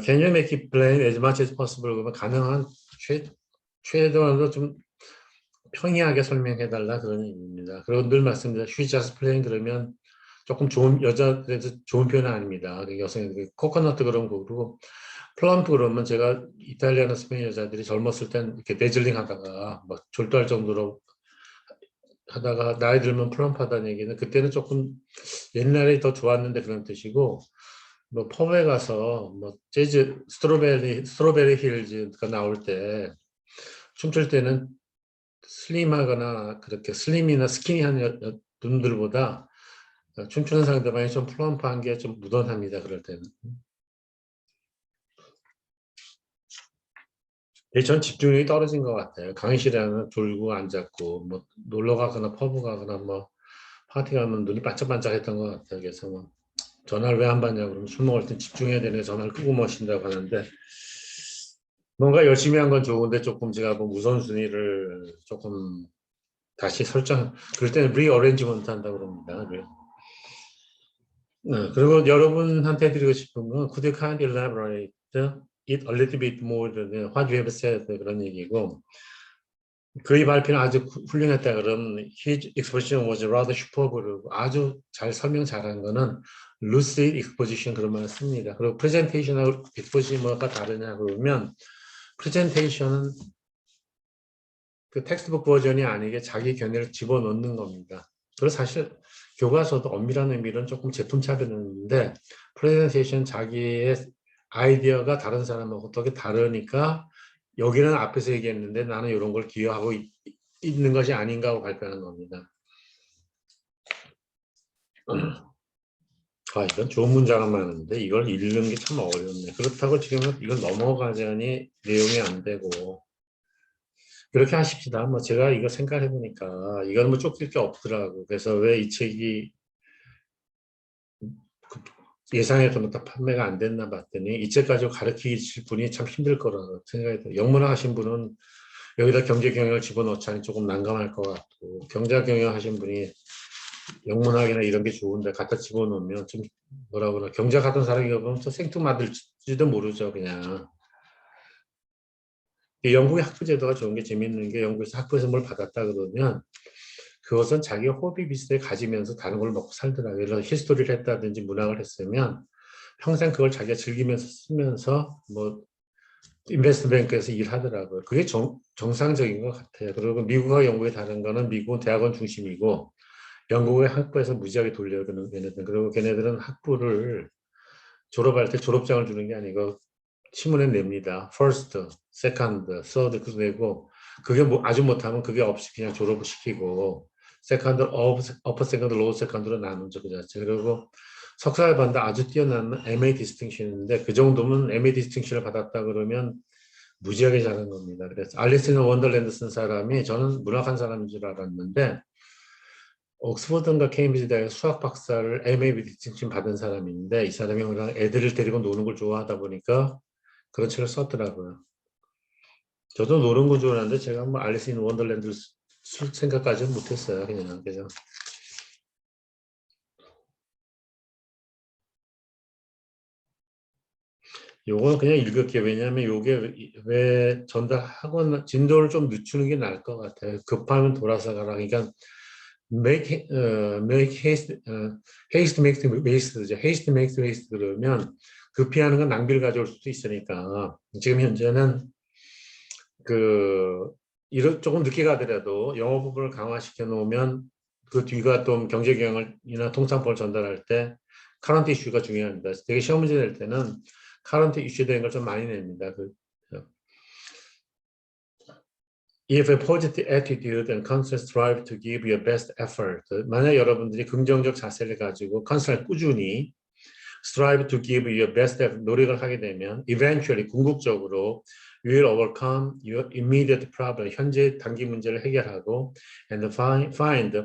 can you make it plain as much as possible 그러면 가능한 최대한으로 좀 평이하게 설명해달라 그런 얘기입니다. 그리고 늘 말씀드립니다. She just plain 그러면 조금 좋은 여자들에서 좋은 표현은 아닙니다. 여성들 코코넛 그런 거 그러고 플럼프 그러면 제가 이탈리아나 스페인 여자들이 젊었을 땐 이렇게 데즐링 하다가 막 졸도할 정도로 하다가 나이 들면 플럼프하다는 얘기는 그때는 조금 옛날에 더 좋았는데 그런 뜻이고 뭐 펍에 가서 뭐 재즈 스트로베리 힐즈가 나올 때 춤출 때는 슬림하거나 그렇게 슬림이나 스키니한 분들보다 춤추는 상대방이 좀 플럼프한 게 좀 무던합니다. 그럴 때는. 전 집중력이 떨어진 것 같아요. 강의실에 하면 졸고 앉았고 뭐 놀러 가거나 퍼브 가거나 뭐 파티 가면 눈이 반짝반짝했던 것 같아요. 그래서 뭐 전화를 왜 안 받냐고 그러면 술 먹을 땐 집중해야 되네 전화를 끄고 마신다고 하는데 뭔가 열심히 한 건 좋은데 조금 제가 뭐 우선순위를 조금 다시 설정 그럴 때는 리어레인지먼트 한다고 그럽니다. 그리고 여러분한테 드리고 싶은 건 could you kindly elaborate it a little bit more than what you have said 그런 얘기고 그의 발표는 아주 훌륭했다 그러면 his exposition was rather superb 그러고 아주 잘 설명 잘한 거는 lucid exposition 그런 말을 씁니다. 그리고 presentation하고 exposition 뭐가 다르냐 그러면 presentation은 그 텍스트북 버전이 아니게 자기 견해를 집어넣는 겁니다. 그래서 사실 교과서도 엄밀한 의미로는 조금 제품 차별인데 프레젠테이션 자기의 아이디어가 다른 사람하고 어떻게 다르니까 여기는 앞에서 얘기했는데 나는 이런 걸 기여하고 있는 것이 아닌가 하고 발표하는 겁니다. 이건 좋은 문장은 많은데 이걸 읽는 게 참 어렵네. 그렇다고 지금 이걸 넘어가자니 내용이 안 되고 그렇게 하십시다. 뭐 제가 이거 생각해 보니까 이건 뭐 쫓길 게 없더라고. 그래서 왜 이 책이 예상했던 것보다 판매가 안 됐나 봤더니 이 책 가지고 가르치실 분이 참 힘들 거라고 생각이 들어요. 영문학 하신 분은 여기다 경제 경영을 집어넣자니 조금 난감할 것 같고 경제 경영 하신 분이 영문학이나 이런 게 좋은데 갖다 집어넣으면 좀 뭐라 그러나 경제 하던 사람이 보면 또 생뚱맞을지도 모르죠 그냥. 영국의 학부 제도가 좋은 게 재밌는 게 영국에서 학부에서 뭘 받았다 그러면 그것은 자기 호비 비슷하게 가지면서 다른 걸 먹고 살더라고요. 그래서 히스토리를 했다든지 문학을 했으면 평생 그걸 자기가 즐기면서 쓰면서 뭐 인베스트 뱅크에서 일하더라고요. 그게 정상적인 것 같아요. 그리고 미국과 영국의 다른 거는 미국은 대학원 중심이고 영국의 학부에서 무지하게 돌려요. 걔네들은. 그리고 걔네들은 학부를 졸업할 때 졸업장을 주는 게 아니고 신문에 냅니다. first, second, third 그래서 내고 그게 뭐 아주 못하면 그게 없이 그냥 졸업을 시키고 second, upper second, lower second로 나누죠 그 자체. 그리고 석사를 받는다 아주 뛰어난 MA 디스팅션인데 그 정도면 MA 디스팅션을 받았다 그러면 무지하게 잘한 겁니다. 그래서 알리스 인 원더랜드 쓴 사람이 저는 문학한 사람인 줄 알았는데 옥스퍼드인가 케임브리지 대학 수학 박사를 MA 디스팅션 받은 사람인데 이 사람이 그냥 애들을 데리고 노는 걸 좋아하다 보니까 그런 책을 썼더라고요. 저도 노는 건 좋아하는데 제가 뭐 알리스 인 원더랜드를 쓸 생각까지는 못했어요. 그냥 그래서 요거는 그냥 읽을게요. 왜냐하면 요게 왜 전달하거나 진도를 좀 늦추는 게 나을 것 같아요. 급하면 돌아서 가라. 그러니까 make haste, haste makes waste죠. haste makes waste 그러면 급히하는 건 낭비를 가져올 수도 있으니까 지금 현재는 그 이런 조금 늦게 가더라도 영어 부분을 강화시켜 놓으면 그 뒤가 또 경제 경영이나 통상법을 전달할 때 커런트 이슈가 중요합니다. 되게 시험 문제 낼 때는 커런트 이슈 된 걸 좀 많이 냅니다. If a positive attitude and constant strive to give your best effort. 만약 여러분들이 긍정적 자세를 가지고 컨스턴 꾸준히 strive to give your best effort 노력을 하게 되면 eventually 궁극적으로 you will overcome your immediate problem 현재 단기 문제를 해결하고 and find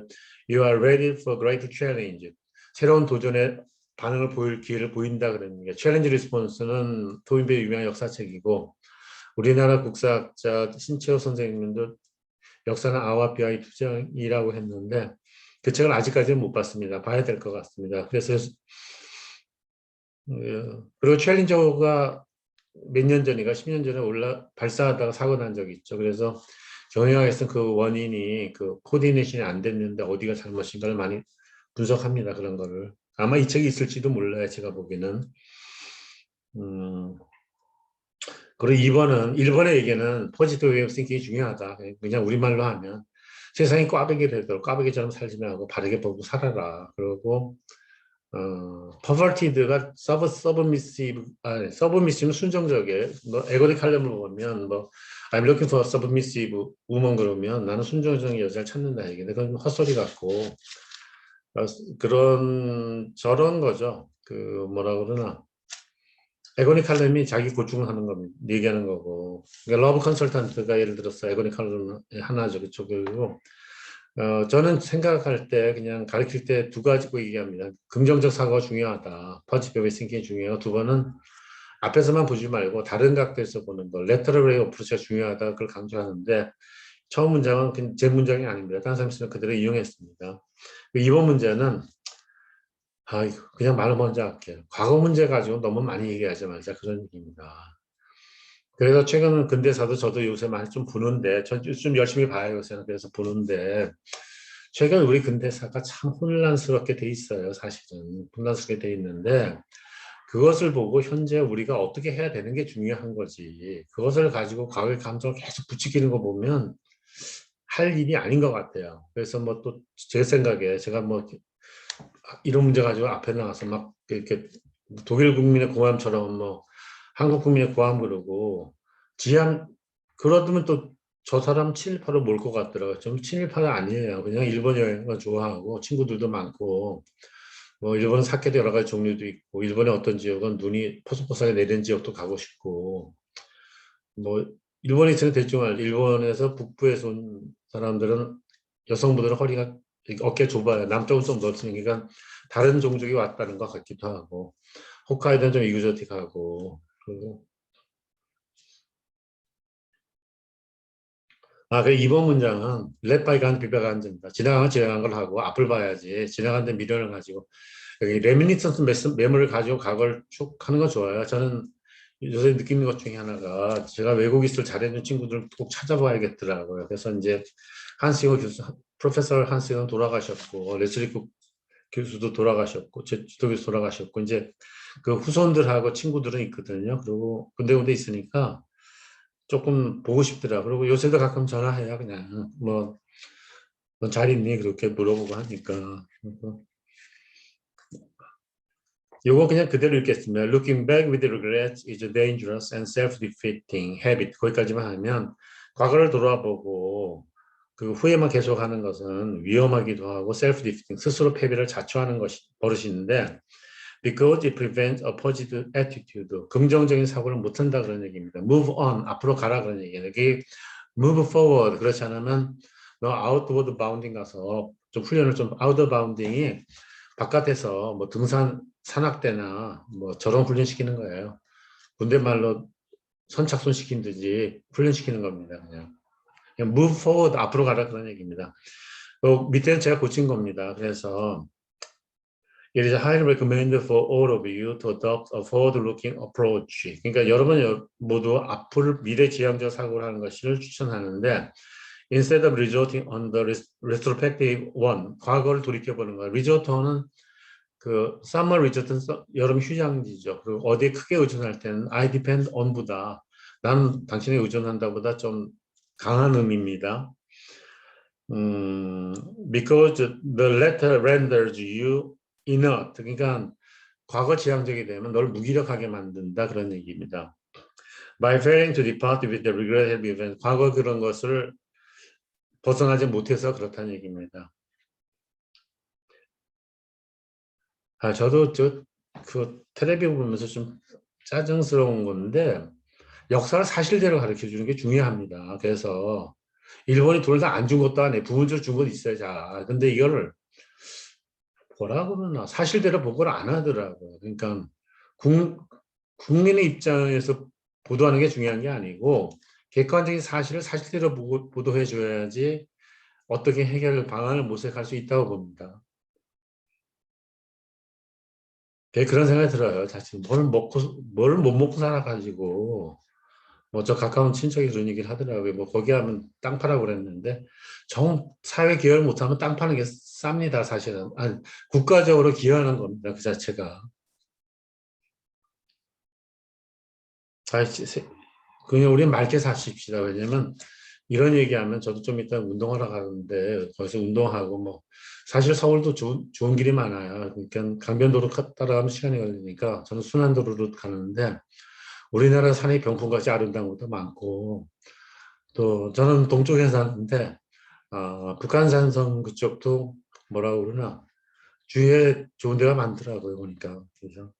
you are ready for greater challenge 새로운 도전에 반응을 보일 기회를 보인다 그러는 게 챌린지 리스폰스는 도인배의 유명한 역사책이고 우리나라 국사학자 신채호 선생님도 역사는 아와 비하의 투쟁이라고 했는데 그 책을 아직까지는 못 봤습니다. 봐야 될 것 같습니다. 그래서 그리고 챌린저가 몇 년 전인가 10년 전에 발사하다가 사고 난 적이 있죠. 그래서 경영학에서는 그 원인이 그 코디네이션이 안 됐는데 어디가 잘못인가를 많이 분석합니다. 그런 거를. 아마 이 책이 있을지도 몰라요. 제가 보기에는. 그리고 2번은 1번의 얘기는 포지티브 웨이 오브 싱킹이 중요하다. 그냥 우리말로 하면 세상이 꽈배기 되도록 꽈배기처럼 살지 말고 바르게 보고 살아라. 그리고 퍼버티드가 서브미시브, 서브미시브는 순정적이에요. 뭐 에고리 칼럼을 보면 뭐 I'm looking for submissive woman 그러면 나는 순정적인 여자를 찾는다 얘기인데 그건 헛소리 같고 그런 저런 거죠. 그 뭐라 그러나 에고니 칼럼이 자기 고충을 하는 겁니다. 얘기하는 거고. 그러니까 러브 컨설턴트가 예를 들어서 에고니 칼럼 하나죠. 그쪽이고. 저는 생각할 때 그냥 가르칠 때 두 가지고 얘기합니다. 긍정적 사고가 중요하다. 퍼지티브 싱킹이 중요해요. 두 번은 앞에서만 보지 말고 다른 각도에서 보는 거. 레터럴 웨이 어프로치가 중요하다. 그걸 강조하는데 처음 문장은 그냥 제 문장이 아닙니다. 다른 사람이 쓰면 그대로 이용했습니다. 이번 문제는 그냥 말을 먼저 할게요. 과거 문제 가지고 너무 많이 얘기하지 말자 그런 얘기입니다. 그래서 최근은 근대사도 저도 요새 많이 좀 보는데, 좀 열심히 봐요, 요새는. 그래서 보는데, 최근 우리 근대사가 참 혼란스럽게 돼 있어요, 사실은. 혼란스럽게 돼 있는데, 그것을 보고 현재 우리가 어떻게 해야 되는 게 중요한 거지. 그것을 가지고 과거의 감정을 계속 부추기는 거 보면 할 일이 아닌 것 같아요. 그래서 뭐 또 제 생각에 제가 뭐 이런 문제 가지고 앞에 나와서 막 이렇게 독일 국민의 고함처럼 뭐 한국 국민의 고함 그러고 지한 그러면 또 저 사람 친일파로 몰 것 같더라고요. 좀 친일파는 아니에요. 그냥 일본 여행을 좋아하고 친구들도 많고 뭐 일본 사케도 여러 가지 종류도 있고 일본의 어떤 지역은 눈이 포석포석하게 내리는 지역도 가고 싶고 뭐 일본에 있으면 대충 일본에서 북부에서 온 사람들은 여성분들은 허리가 어깨 좁아요. 남쪽은 좀 넓으니까 다른 종족이 왔다는 것 같기도 하고 홋카이도는 좀 이구조틱하고 그리고 그 이번 문장은 렛바이간 비벼간 점이다. 지나간 건 지나간 걸 하고 앞을 봐야지. 지나간 데 미련을 가지고 여기 레미니턴스 메모를 가지고 과거를 쭉 하는 거 좋아요. 저는 요새 느끼는 것 중에 하나가 제가 외국 있을 잘해준 친구들 꼭 찾아봐야겠더라고요. 그래서 이제 한시호 교수, 프로페서 한시호는 돌아가셨고 레슬리 국 교수도 돌아가셨고 제 지도 교수 돌아가셨고 이제 그 후손들하고 친구들은 있거든요. 그리고 군데군데 있으니까 조금 보고 싶더라. 그리고 요새도 가끔 전화해요. 그냥 뭐 넌 잘 있니? 그렇게 물어보고 하니까. 요거 그냥 그대로 읽겠습니다. Looking back with regret is a dangerous and self-defeating habit. 거기까지만 하면 과거를 돌아보고 그 후회만 계속하는 것은 위험하기도 하고 self-defeating, 스스로 패배를 자초하는 것이 버릇인데 because it prevents a positive attitude. 긍정적인 사고를 못한다 그런 얘기입니다. Move on, 앞으로 가라 그런 얘기예요. 여기 move forward, 그렇지 않으면 너 outward bounding 가서 좀 훈련을 좀 outward bounding이 바깥에서 뭐 등산 산악대나 뭐 저런 훈련 시키는 거예요. 군대 말로 선착순 시킨듯이 훈련시키는 겁니다. 그냥 move forward 앞으로 가라 그런 얘기입니다. 밑에는 제가 고친 겁니다. 그래서 It is highly recommended for all of you to adopt a forward-looking approach. 그러니까 여러분 모두 앞을 미래지향적 사고를 하는 것을 추천하는데 instead of resorting on the retrospective one, 과거를 돌이켜보는 거예요. 리조트는 그 summer resort는 여름 휴양지죠. 그리고 어디에 크게 의존할 때는 I depend on보다 나는 당신에 의존한다보다 좀 강한 의미입니다. because the latter renders you inert. 그러니까 과거 지향적이 되면 널 무기력하게 만든다 그런 얘기입니다. By failing to depart with the regretted event. 과거 그런 것을 벗어나지 못해서 그렇다는 얘기입니다. 저도 그 텔레비 보면서 좀 짜증스러운 건데 역사를 사실대로 가르쳐 주는 게 중요합니다. 그래서 일본이 돈을 다 안 준 것도 아니에요. 부분적으로 준 건 있어요. 자, 근데 이거를 뭐라 그러나 사실대로 보고를 안 하더라고요. 그러니까 국민의 입장에서 보도하는 게 중요한 게 아니고 객관적인 사실을 사실대로 보도해 줘야지 어떻게 해결 방안을 모색할 수 있다고 봅니다. 그런 생각이 들어요. 사실 뭘 못 먹고 살아가지고 뭐 저 가까운 친척이 그런 얘기를 하더라고요. 뭐 거기 하면 땅 파라고 그랬는데 사회 기여를 못하면 땅 파는 게 쌉니다. 사실은 아니, 국가적으로 기여하는 겁니다. 그 자체가. 그냥 우리 맑게 사십시다. 왜냐면 이런 얘기하면 저도 좀 이따 운동하러 가는데 거기서 운동하고 뭐 사실 서울도 좋은 길이 많아요. 그러니까 강변도로 따라가면 시간이 걸리니까 저는 순환도로로 가는데 우리나라 산이 병풍같이 아름다운 것도 많고 또 저는 동쪽에 사는데 북한산성 그쪽도 뭐라고 그러나 주위에 좋은 데가 많더라고요. 보니까 그래서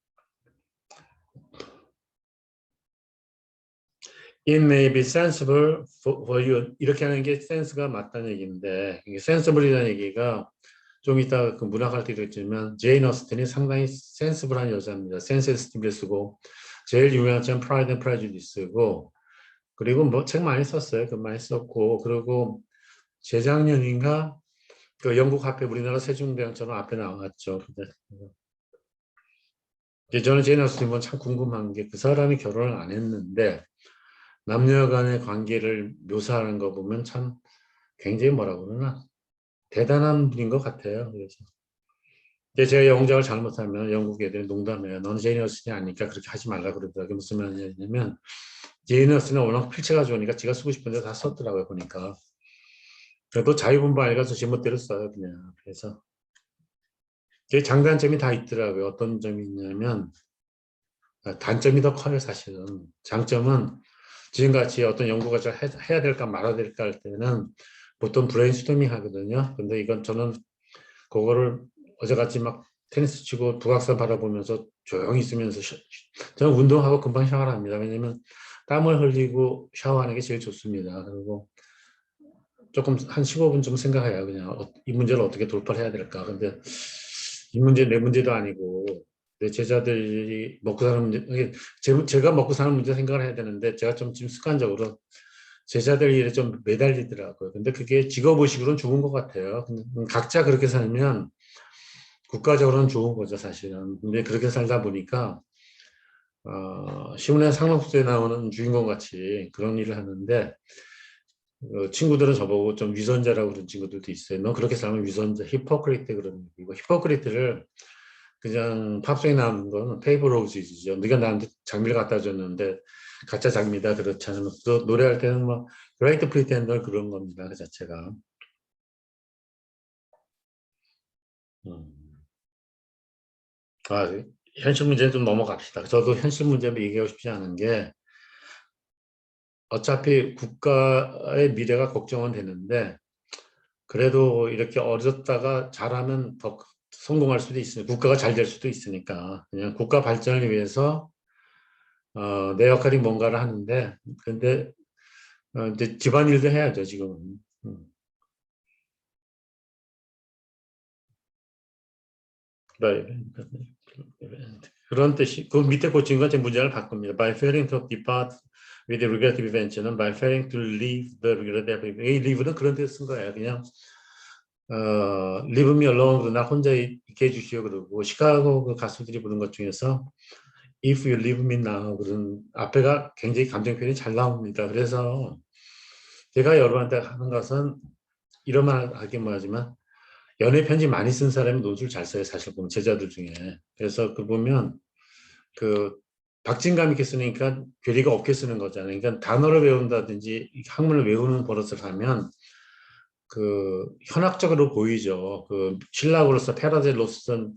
It may be sensible for you. 이렇게 하는 게 센스가 맞다는 얘기인데 이게 sensible이라는 얘기가 좀 이따 그 문학할 때도 있지만 제인 어스틴이 상당히 센스블한 여자입니다. 센스 에스티브를 쓰고 제일 유명한 책 프라이드 앤 프레주디스고 그리고 뭐 책 많이 썼어요. 그 많이 썼고 그리고 재작년인가 그 영국 화폐 우리나라 세종대왕처럼 앞에 나왔죠. 근데 저는 제인 어스틴은 참 궁금한 게 그 사람이 결혼을 안 했는데 남녀 간의 관계를 묘사하는 거 보면 참 굉장히 뭐라 그러나 대단한 분인 것 같아요. 그래서 제가 영작을 잘못하면 영국 애들이 농담해요. 너는 제인 어스틴이 아니니까 그렇게 하지 말라 그러더라고요. 무슨 말이냐면 제인 어스틴은 워낙 필체가 좋으니까 지가 쓰고 싶은데 다 썼더라고요. 보니까. 그래도 자유분방해서 제멋대로 써요. 그냥. 그래서 제 장단점이 다 있더라고요. 어떤 점이 있냐면 단점이 더 커요. 사실은. 장점은 지금같이 어떤 연구가 해야 될까 말아야 될까 할 때는 보통 브레인스토밍 하거든요. 근데 이건 저는 그거를 어제같이 막 테니스 치고 북악산 바라보면서 조용히 있으면서 저는 운동하고 금방 샤워를 합니다. 왜냐면 땀을 흘리고 샤워하는 게 제일 좋습니다. 그리고 조금 한 15분 좀 생각해요. 그냥 이 문제를 어떻게 돌파를 해야 될까. 근데 이 문제 내 문제도 아니고 내 제자들이 먹고 사는 문제, 이게 제가 먹고 사는 문제 생각을 해야 되는데 제가 좀 지금 습관적으로 제자들 일에 좀 매달리더라고요. 근데 그게 직업의식으로는 좋은 것 같아요. 근데 각자 그렇게 살면 국가적으로는 좋은 거죠, 사실은. 근데 그렇게 살다 보니까 시문의 상록수에 나오는 주인공 같이 그런 일을 하는데 친구들은 저보고 좀 위선자라고 그런 친구들도 있어요. 너 그렇게 살면 위선자, 히포크리트 그런 얘기고 히포크리트를 그냥 팝송에 나오는 건 페이버 로즈죠. 네가 나한테 장미를 갖다 줬는데 가짜 장미다 그렇잖아요. 또 노래할 때는 뭐 그레이트 프리텐더 그런 겁니다. 그 자체가. 음. 아, 현실 문제 좀 넘어갑시다. 저도 현실 문제 얘기하고 싶지 않은 게 어차피 국가의 미래가 걱정은 되는데 그래도 이렇게 어렸다가 잘하면 더 성공할 수도 있어요. 국가가 잘 될 수도 있으니까 그냥 국가 발전을 위해서 내 역할이 뭔가를 하는데 근데 이제 집안일도 해야죠 지금은. 음. By- 그런 뜻이 그 밑에 꽂힌 건 제 문장을 바꿉니다. By failing to depart with the regrettive event는 by failing to leave the regrettive event. 이 leave는 그런 뜻 쓴 거예요. 그냥 leave me alone, 나 혼자 있게 해주시오. 그러고 시카고 그 가수들이 부른 것 중에서 If you leave me now 그런 앞에가 굉장히 감정 표현이 잘 나옵니다. 그래서 제가 여러분한테 하는 것은 이런 말 하긴 뭐하지만 연애 편지 많이 쓴 사람이 노출 잘 써요. 사실 보면 제자들 중에. 그래서 그 보면 그 박진감 있게 쓰니까 괴리가 없게 쓰는 거잖아요. 그러니까 단어를 외운다든지 학문을 외우는 버릇을 하면 그 현학적으로 보이죠. 그 신라고로서 페라델로스는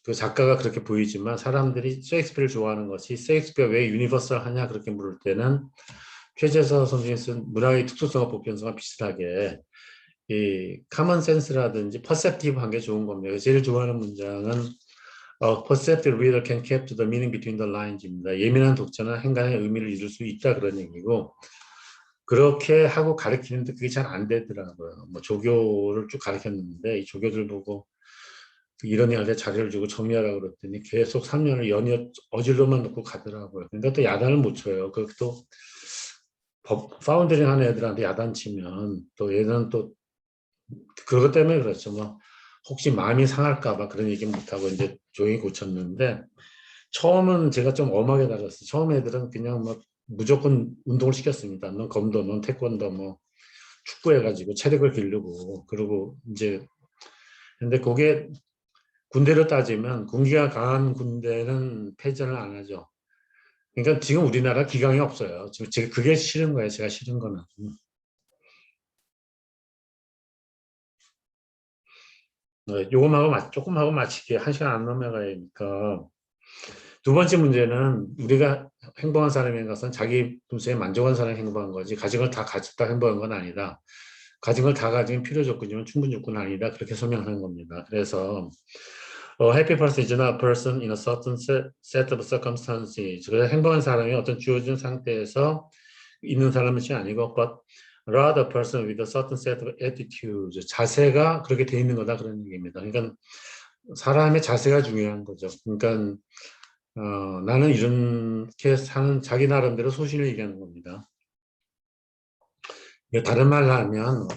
그 작가가 그렇게 보이지만 사람들이 셰익스피어를 좋아하는 것이 셰익스피어 왜 유니버설하냐 그렇게 물을 때는 최재서 선생님이 쓴 문학의 특수성과 보편성과 비슷하게 이 커먼 센스라든지 퍼셉티브한 게 좋은 겁니다. 제일 좋아하는 문장은 perceptive reader can capture the meaning between the lines입니다. 예민한 독자는 행간의 의미를 잃을 수 있다 그런 얘기고 그렇게 하고 가르치는데 그게 잘 안 되더라고요. 뭐 조교를 쭉 가르쳤는데 이 조교들 보고 이런 애한테 자료를 주고 정리하라고 그랬더니 계속 3년을 연이어 어질러만 놓고 가더라고요. 그러니까 또 야단을 못 쳐요. 그것도 파운드링 하는 애들한테 야단 치면 또 얘는 또 그것 때문에 그렇죠. 뭐 혹시 마음이 상할까 봐 그런 얘기 못하고 이제 조용히 고쳤는데 처음은 제가 좀 엄하게 다뤘어요. 처음 애들은 그냥 뭐 무조건 운동을 시켰습니다. 넌 검도, 넌 태권도, 뭐 축구해가지고 체력을 기르고 그리고 이제 근데 그게 군대로 따지면 군기가 강한 군대는 패전을 안 하죠. 그러니까 지금 우리나라 기강이 없어요. 지금 제가 그게 싫은 거예요. 제가 싫은 거는. 요금하고 조금 하고 마치게 한 시간 안 넘어가니까 두 번째 문제는 우리가 행복한 사람인 것은 자기 분수에 만족한 사람이 행복한 거지 가진 걸 다 가졌다 행복한 건 아니다. 가진 걸 다 가지면 필요 조건이면 충분 조건은 아니다. 그렇게 설명하는 겁니다. 그래서 happy person is not a person in a certain set of circumstances. 그래서 행복한 사람이 어떤 주어진 상태에서 있는 사람이 아니고 but rather a person with a certain set of attitudes. 자세가 그렇게 돼 있는 거다 그런 얘기입니다. 그러니까 사람의 자세가 중요한 거죠. 그러니까 나는 이렇게 사는 자기 나름대로 소신을 얘기하는 겁니다. 다른 말로 하면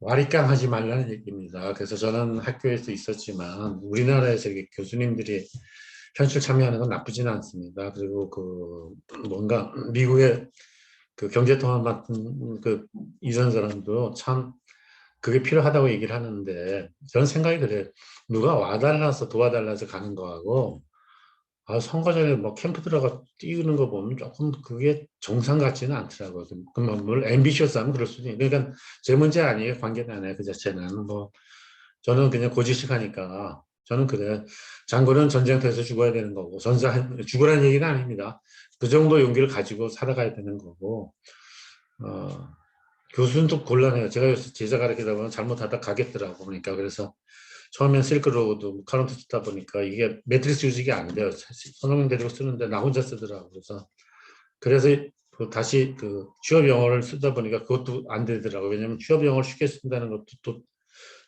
와리깡 하지 말라는 얘기입니다. 그래서 저는 학교에서 있었지만 우리나라에서 이렇게 교수님들이 현실 참여하는 건 나쁘지는 않습니다. 그리고 그 뭔가 미국의 그 경제통합 맡은 그 이전 사람도 참 그게 필요하다고 얘기를 하는데 저는 생각이 그래요. 누가 와달라서 도와달라서 가는 거하고 선거 전에 뭐 캠프 들어가 뛰는 거 보면 조금 그게 정상 같지는 않더라고요. 그럼 뭘 앰비셔스하면 그럴 수도 있는. 그러니까 제 문제 아니에요. 관계는 아니에요. 그 자체는 뭐 저는 그냥 고지식하니까 저는 그래. 장군은 전쟁터에서 죽어야 되는 거고 죽으라는 얘기는 아닙니다. 그 정도 용기를 가지고 살아가야 되는 거고 어, 교수는 또 곤란해요. 제가 요새 제자 가르치다 보면 잘못하다 가겠더라고. 그러니까 그래서 처음엔 실크로우드 카운트 쓰다 보니까 이게 매트리스 유직이 안 돼요. 선생님 데리고 쓰는데 나 혼자 쓰더라고. 그래서 그 다시 그 취업 영어를 쓰다 보니까 그것도 안 되더라고. 왜냐면 취업 영어를 쉽게 쓴다는 것도 또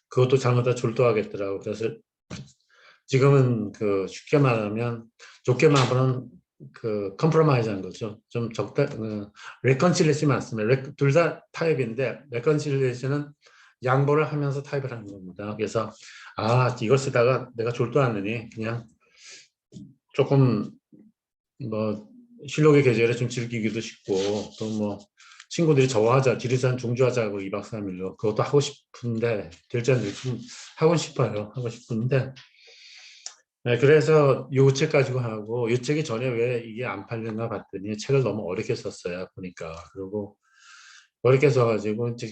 그것도 잘못하다 졸도하겠더라고. 그래서 지금은 그 쉽게 말하면 좋게 말하면 그 컴프로마이즈 하는 거죠. 좀 적다, 레컨실레이션이 많습니다. 둘 다 타입인데, 레컨실레이션은 양보를 하면서 타입을 하는 겁니다. 그래서, 이걸 쓰다가 내가 졸도하느니 그냥 조금 뭐, 실록의 계절에 좀 즐기기도 싶고, 또 뭐, 친구들이 저거 하자, 지리산 종주하자고 2박 3일로 그것도 하고 싶은데, 될지 안 될지 좀 하고 싶어요. 하고 싶은데, 네, 그래서 요 책 가지고 하고 이 책이 전에 왜 이게 안 팔렸나 봤더니 책을 너무 어렵게 썼어요. 보니까. 그리고 어렵게 써가지고 이제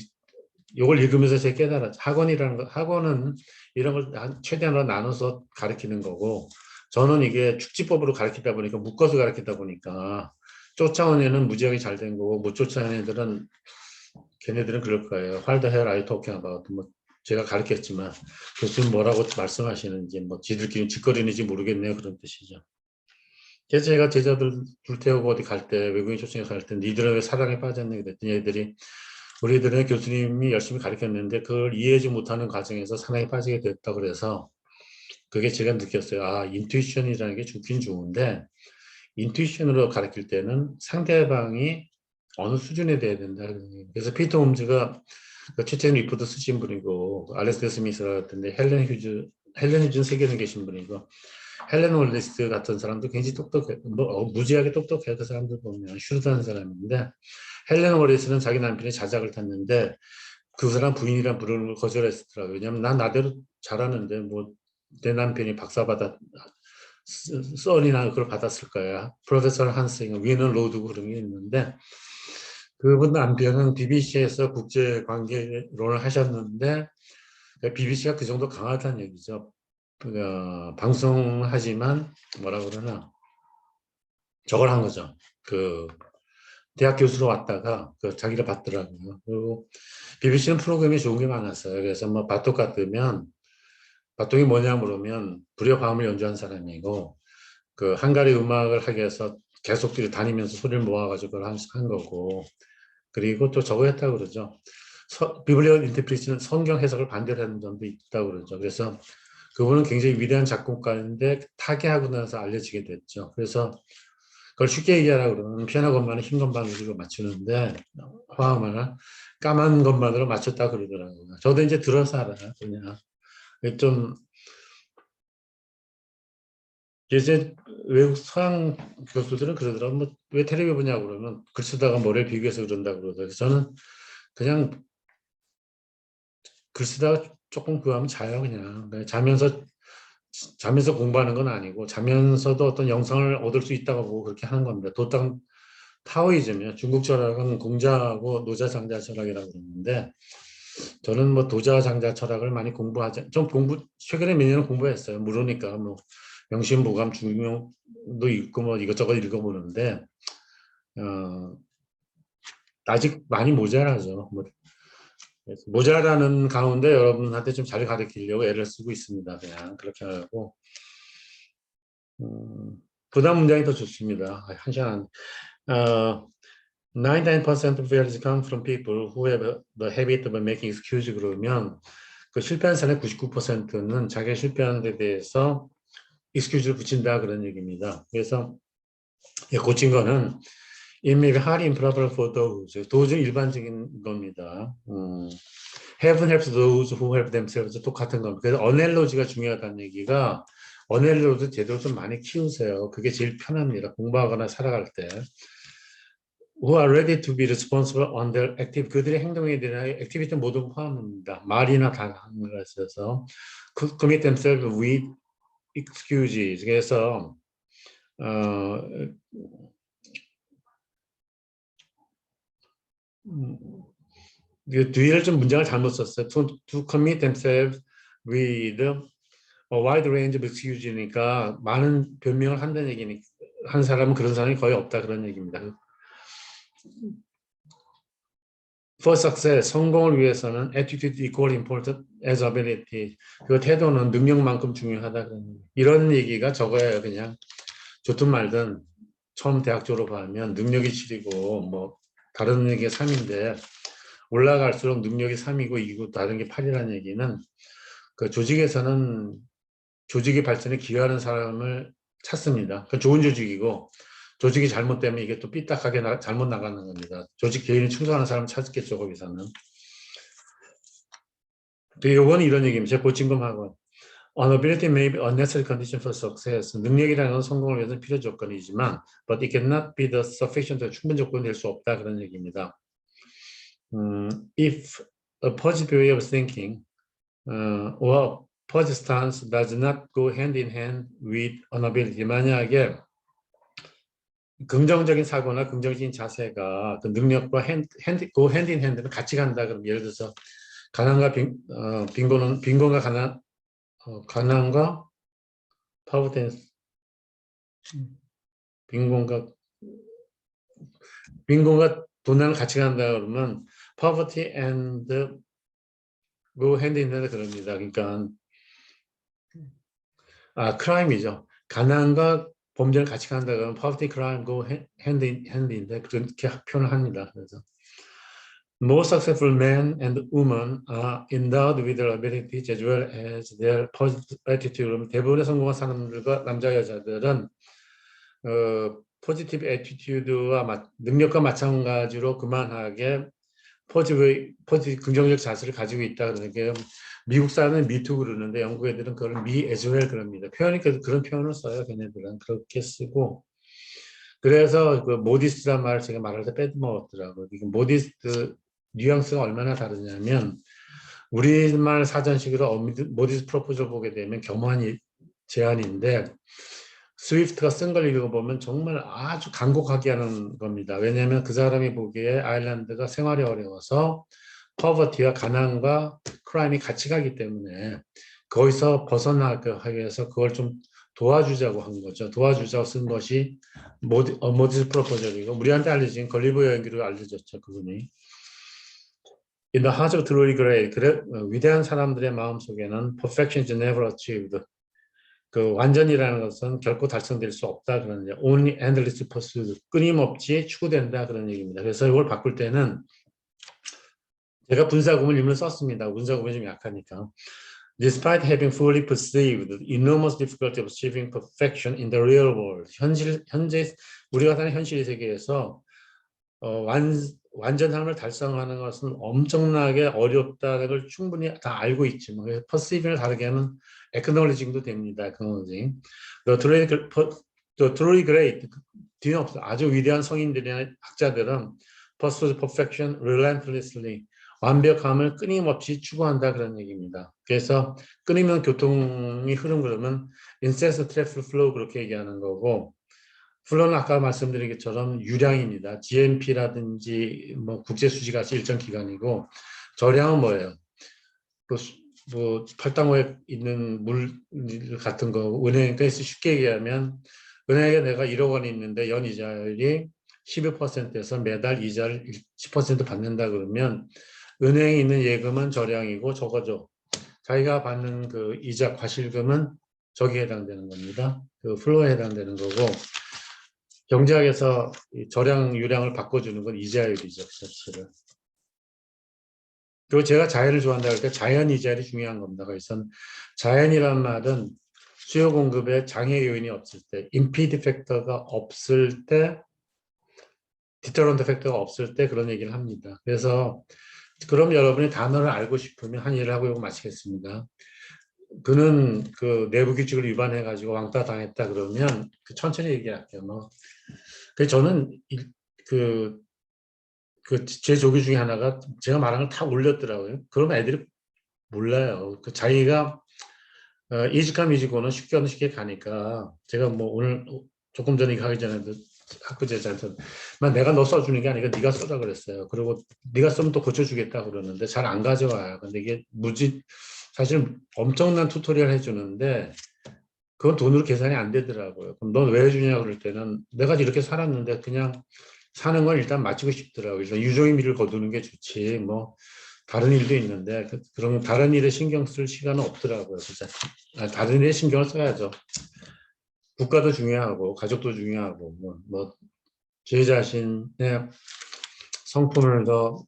요걸 읽으면서 제가 깨달았죠. 학원은 이런 걸 최대한 나눠서 가르치는 거고 저는 이게 축지법으로 가르치다 보니까 묶어서 가르치다 보니까 쫓아온 애는 무지하게 잘 된 거고 못 쫓아온 애들은 걔네들은 그럴 거예요. What the hell are you talking about? 뭐 제가 가르쳤지만 교수님 뭐라고 말씀하시는지 뭐 지들끼리 짓거리는지 모르겠네요. 그런 뜻이죠. 그래서 제가 제자들 불태우고 어디 갈 때 외국인 초청에 갈 때 니들은 왜 사랑에 빠졌네 그랬더니 애들이 우리들은 교수님이 열심히 가르쳤는데 그걸 이해하지 못하는 과정에서 사랑에 빠지게 됐다 그래서 그게 제가 느꼈어요. 인투이션이라는 게 좋긴 좋은데 인투이션으로 가르칠 때는 상대방이 어느 수준에 돼야 된다. 그래서 피터 홈즈가 최채는 리포트 쓰신 분이고 알렉스 스미스 같은데 헬렌 휴즈는 세계에 계신 분이고 헬렌 월리스 같은 사람도 굉장히 똑똑해, 무지하게 똑똑해요. 그 사람들 보면 슈르다는 사람인데 헬렌 월리스는 자기 남편이 자작을 탔는데 그 사람 부인이란 부르는 걸 거절했더라고요. 왜냐하면 난 나대로 잘하는데 뭐 내 남편이 박사받아 썰이나 그걸 받았을 거야. 프로페서 한스잉 위는 로드고 그런 게 있는데 그분 남편은 BBC에서 국제관계론을 하셨는데 BBC가 그 정도 강하다는 얘기죠. 방송하지만 뭐라 그러나 저걸 한 거죠. 그 대학 교수로 왔다가 그 자기를 받더라고요. 그리고 BBC는 프로그램이 좋은 게 많았어요. 그래서 뭐 바톡 같으면 바톡이 뭐냐 물으면 불협화음을 연주한 사람이고 그 헝가리 음악을 하기 위해서 계속 다니면서 소리를 모아가지고 그걸 한 거고 그리고 또 저거 했다고 그러죠. 비블리오 인터프리트는 성경 해석을 반대로 하는 점도 있다고 그러죠. 그래서 그분은 굉장히 위대한 작곡가인데 타계하고 나서 알려지게 됐죠. 그래서 그걸 쉽게 얘기하라고 그러면 피아노 건반은 흰 건반으로 맞추는데 화음하나 까만 건반으로 맞췄다 그러더라고요. 저도 이제 들어서 알아요. 그냥 좀 이제 외국 서양 교수들은 그러더라고요. 왜 텔레비 보냐고 그러면 글 쓰다가 머리를 비교해서 그런다고 그러더라고요. 저는 그냥 글 쓰다가 조금 그거 하면 자요, 그냥. 자면서 공부하는 건 아니고, 자면서도 어떤 영상을 얻을 수 있다고 보고 그렇게 하는 겁니다. 타오이즘이요. 중국 철학은 공자하고 노자장자 철학이라고 그러는데, 저는 뭐 도자장자 철학을 많이 최근에 몇 년은 공부했어요. 모르니까 뭐, 명심보감, 중용도 읽고 뭐 이것저것 읽어보는데, 어, 아직 많이 모자라죠. 뭐 모자라는 가운데 여러분한테 좀 잘 가르치려고 애를 쓰고 있습니다. 그냥 그렇게 하고 부담 문장이 더 좋습니다. 한 시간 99% of failures come from people who have the habit of making excuse 그러면 그 실패한 사람의 99%는 자기가 실패한 데 대해서 excuse를 붙인다 그런 얘기입니다. 그래서 고친 거는 it may be highly improbable for those 도저히 일반적인 겁니다. Heaven helps those who help themselves 똑같은 겁니다. 그래서 어넬로지가 중요하다는 얘기가 어넬로지 제대로 좀 많이 키우세요. 그게 제일 편합니다. 공부하거나 살아갈 때. who are ready to be responsible on their active 그들의 행동에 대한 액티비티 모두 포함합니다. 말이나 다 하는 것에서 commit themselves with excuses. 그래서 뒤를 좀 문장을 잘못 썼어요. To commit themselves with a wide range of excuse니까 많은 변명을 한다는 얘기니까 한 사람은 그런 사람이 거의 없다 그런 얘기입니다. For success, 성공을 위해서는 attitude equal important as ability. 그 태도는 능력만큼 중요하다. 이런 얘기가 저거예요. 그냥 좋든 말든 처음 대학 졸업하면 능력이 7이고 뭐 다른 얘기가 3인데 올라갈수록 능력이 3이고 2고 다른 게 8이라는 얘기는 그 조직에서는 조직의 발전에 기여하는 사람을 찾습니다. 그 좋은 조직이고 조직이 잘못되면 이게 또 삐딱하게 잘못 나가는 겁니다. 조직 개인이 충성하는 사람을 찾겠죠, 거기서는. 요거는 이런 얘기입니다. 제가 보충금하고 Ability may be a necessary condition for success. 능력이라는 건 성공을 위해서 필요 조건이지만 but it cannot be the sufficient, 충분 조건이 될 수 없다 그런 얘기입니다. If a positive way of thinking or positive stance does not go hand in hand with an ability, 만약에 긍정적인 사고나 긍정적인 자세가 그 능력과 go hand in hand는 같이 간다. 그럼 예를 들어서 가난과 빈곤과 가난과 파워텐 빈곤과 돈을 같이 간다 그러면 poverty and go hand in hand 그럽니다. 그러니까 crime이죠. 가난과 범죄를 같이 간다 그러면 poverty, crime go hand in hand인데 그렇게 표현을 합니다. 그래서 most successful men and women are endowed with their abilities as well as their positive attitude. 대부분의 성공한 사람들과 남자 여자들은 포지티브 애티튜드와 능력과 마찬가지로 그만하게 포지티브 긍정적 자세를 가지고 있다. 그러니까 미국 사람은 미투 그러는데 영국 애들은 그걸 미 as well 그럽니다. 표현이 그런 표현을 써요. 걔네들은 그렇게 쓰고. 그래서 그 모디스트란 말을 제가 말할 때 빼먹었더라고요. 모디스트 뉘앙스가 얼마나 다르냐면 우리말 사전식으로 모디스트 프로포즈를 보게 되면 겸허한 제안인데 스위프트가 쓴 걸 읽어보면 정말 아주 간곡하게 하는 겁니다. 왜냐하면 그 사람이 보기에 아일랜드가 생활이 어려워서 퍼버티와 가난과 크라임이 같이 가기 때문에 거기서 벗어나기 위해서 그걸 좀 도와주자고 한 거죠. 도와주자고 쓴 것이 모디스 프로포절이고 우리한테 알려진 걸리버 여행기로 알려졌죠. 그분이. In the heart of truly great, 위대한 사람들의 마음속에는 perfection is never achieved. 그 완전이라는 것은 결코 달성될 수 없다 그런 얘기. Only endless pursuit. 끊임없이 추구된다 그런 얘기입니다. 그래서 이걸 바꿀 때는 제가 분사구문 일문을 썼습니다. 분사구문이 좀 약하니까. Despite having fully perceived the enormous difficulty of achieving perfection in the real world. 현재 우리가 사는 현실 세계에서 완전함을 달성하는 것은 엄청나게 어렵다는 걸 충분히 다 알고 있지만 perceive를 다르게 하면 acknowledging도 됩니다. acknowledging. The truly great, 뒤는 없어. 아주 위대한 성인들이나 학자들은 pursue perfection relentlessly. 완벽함을 끊임없이 추구한다 그런 얘기입니다. 그래서 끊이면 교통이 흐름 그러면 incessant traffic flow 그렇게 얘기하는 거고 플로는 아까 말씀드린 것처럼 유량입니다. GNP라든지 뭐 국제수지같이 일정 기간이고 저량은 뭐예요? 뭐 팔당호에 있는 물 같은 거 은행에서 쉽게 얘기하면 은행에 내가 1억 원이 있는데 연이자율이 12%에서 매달 이자를 10% 받는다 그러면 은행에 있는 예금은 저량이고 저거죠. 자기가 받는 그 이자 과실금은 저기에 해당되는 겁니다. 그 플로어에 해당되는 거고 경제학에서 저량 유량을 바꿔주는 건 이자율이죠. 그 자체를. 그리고 제가 자연을 좋아한다 할 때 자연 이자율이 중요한 겁니다. 그래서 자연이란 말은 수요 공급에 장애 요인이 없을 때, impede 팩터가 없을 때, deterrent 팩터가 없을 때 그런 얘기를 합니다. 그래서 그럼 여러분이 단어를 알고 싶으면 한 일을 하고 이거 마치겠습니다. 그는 그 내부 규칙을 위반해 가지고 왕따 당했다 그러면 그 천천히 얘기할게요. 뭐. 그 저는 그 그 제 조교 중에 하나가 제가 말한 걸 다 올렸더라고요. 그러면 애들이 몰라요. 그 자기가 이직감 이직고는 쉽게 가니까 제가 뭐 오늘 조금 전에 가기 전에도 학교 제자한테 내가 너 써주는 게 아니라 네가 써라 그랬어요. 그리고 네가 쓰면 또 고쳐주겠다 그러는데 잘 안 가져와요. 근데 이게 사실 엄청난 튜토리얼 해주는데 그건 돈으로 계산이 안 되더라고요. 그럼 넌 왜 해주냐 그럴 때는 내가 이렇게 살았는데 그냥 사는 건 일단 마치고 싶더라고요. 일단 유종의 미를 거두는 게 좋지 뭐 다른 일도 있는데 그러면 다른 일에 신경 쓸 시간은 없더라고요. 진짜. 다른 일에 신경을 써야죠. 국가도 중요하고 가족도 중요하고 제 자신의 성품을 더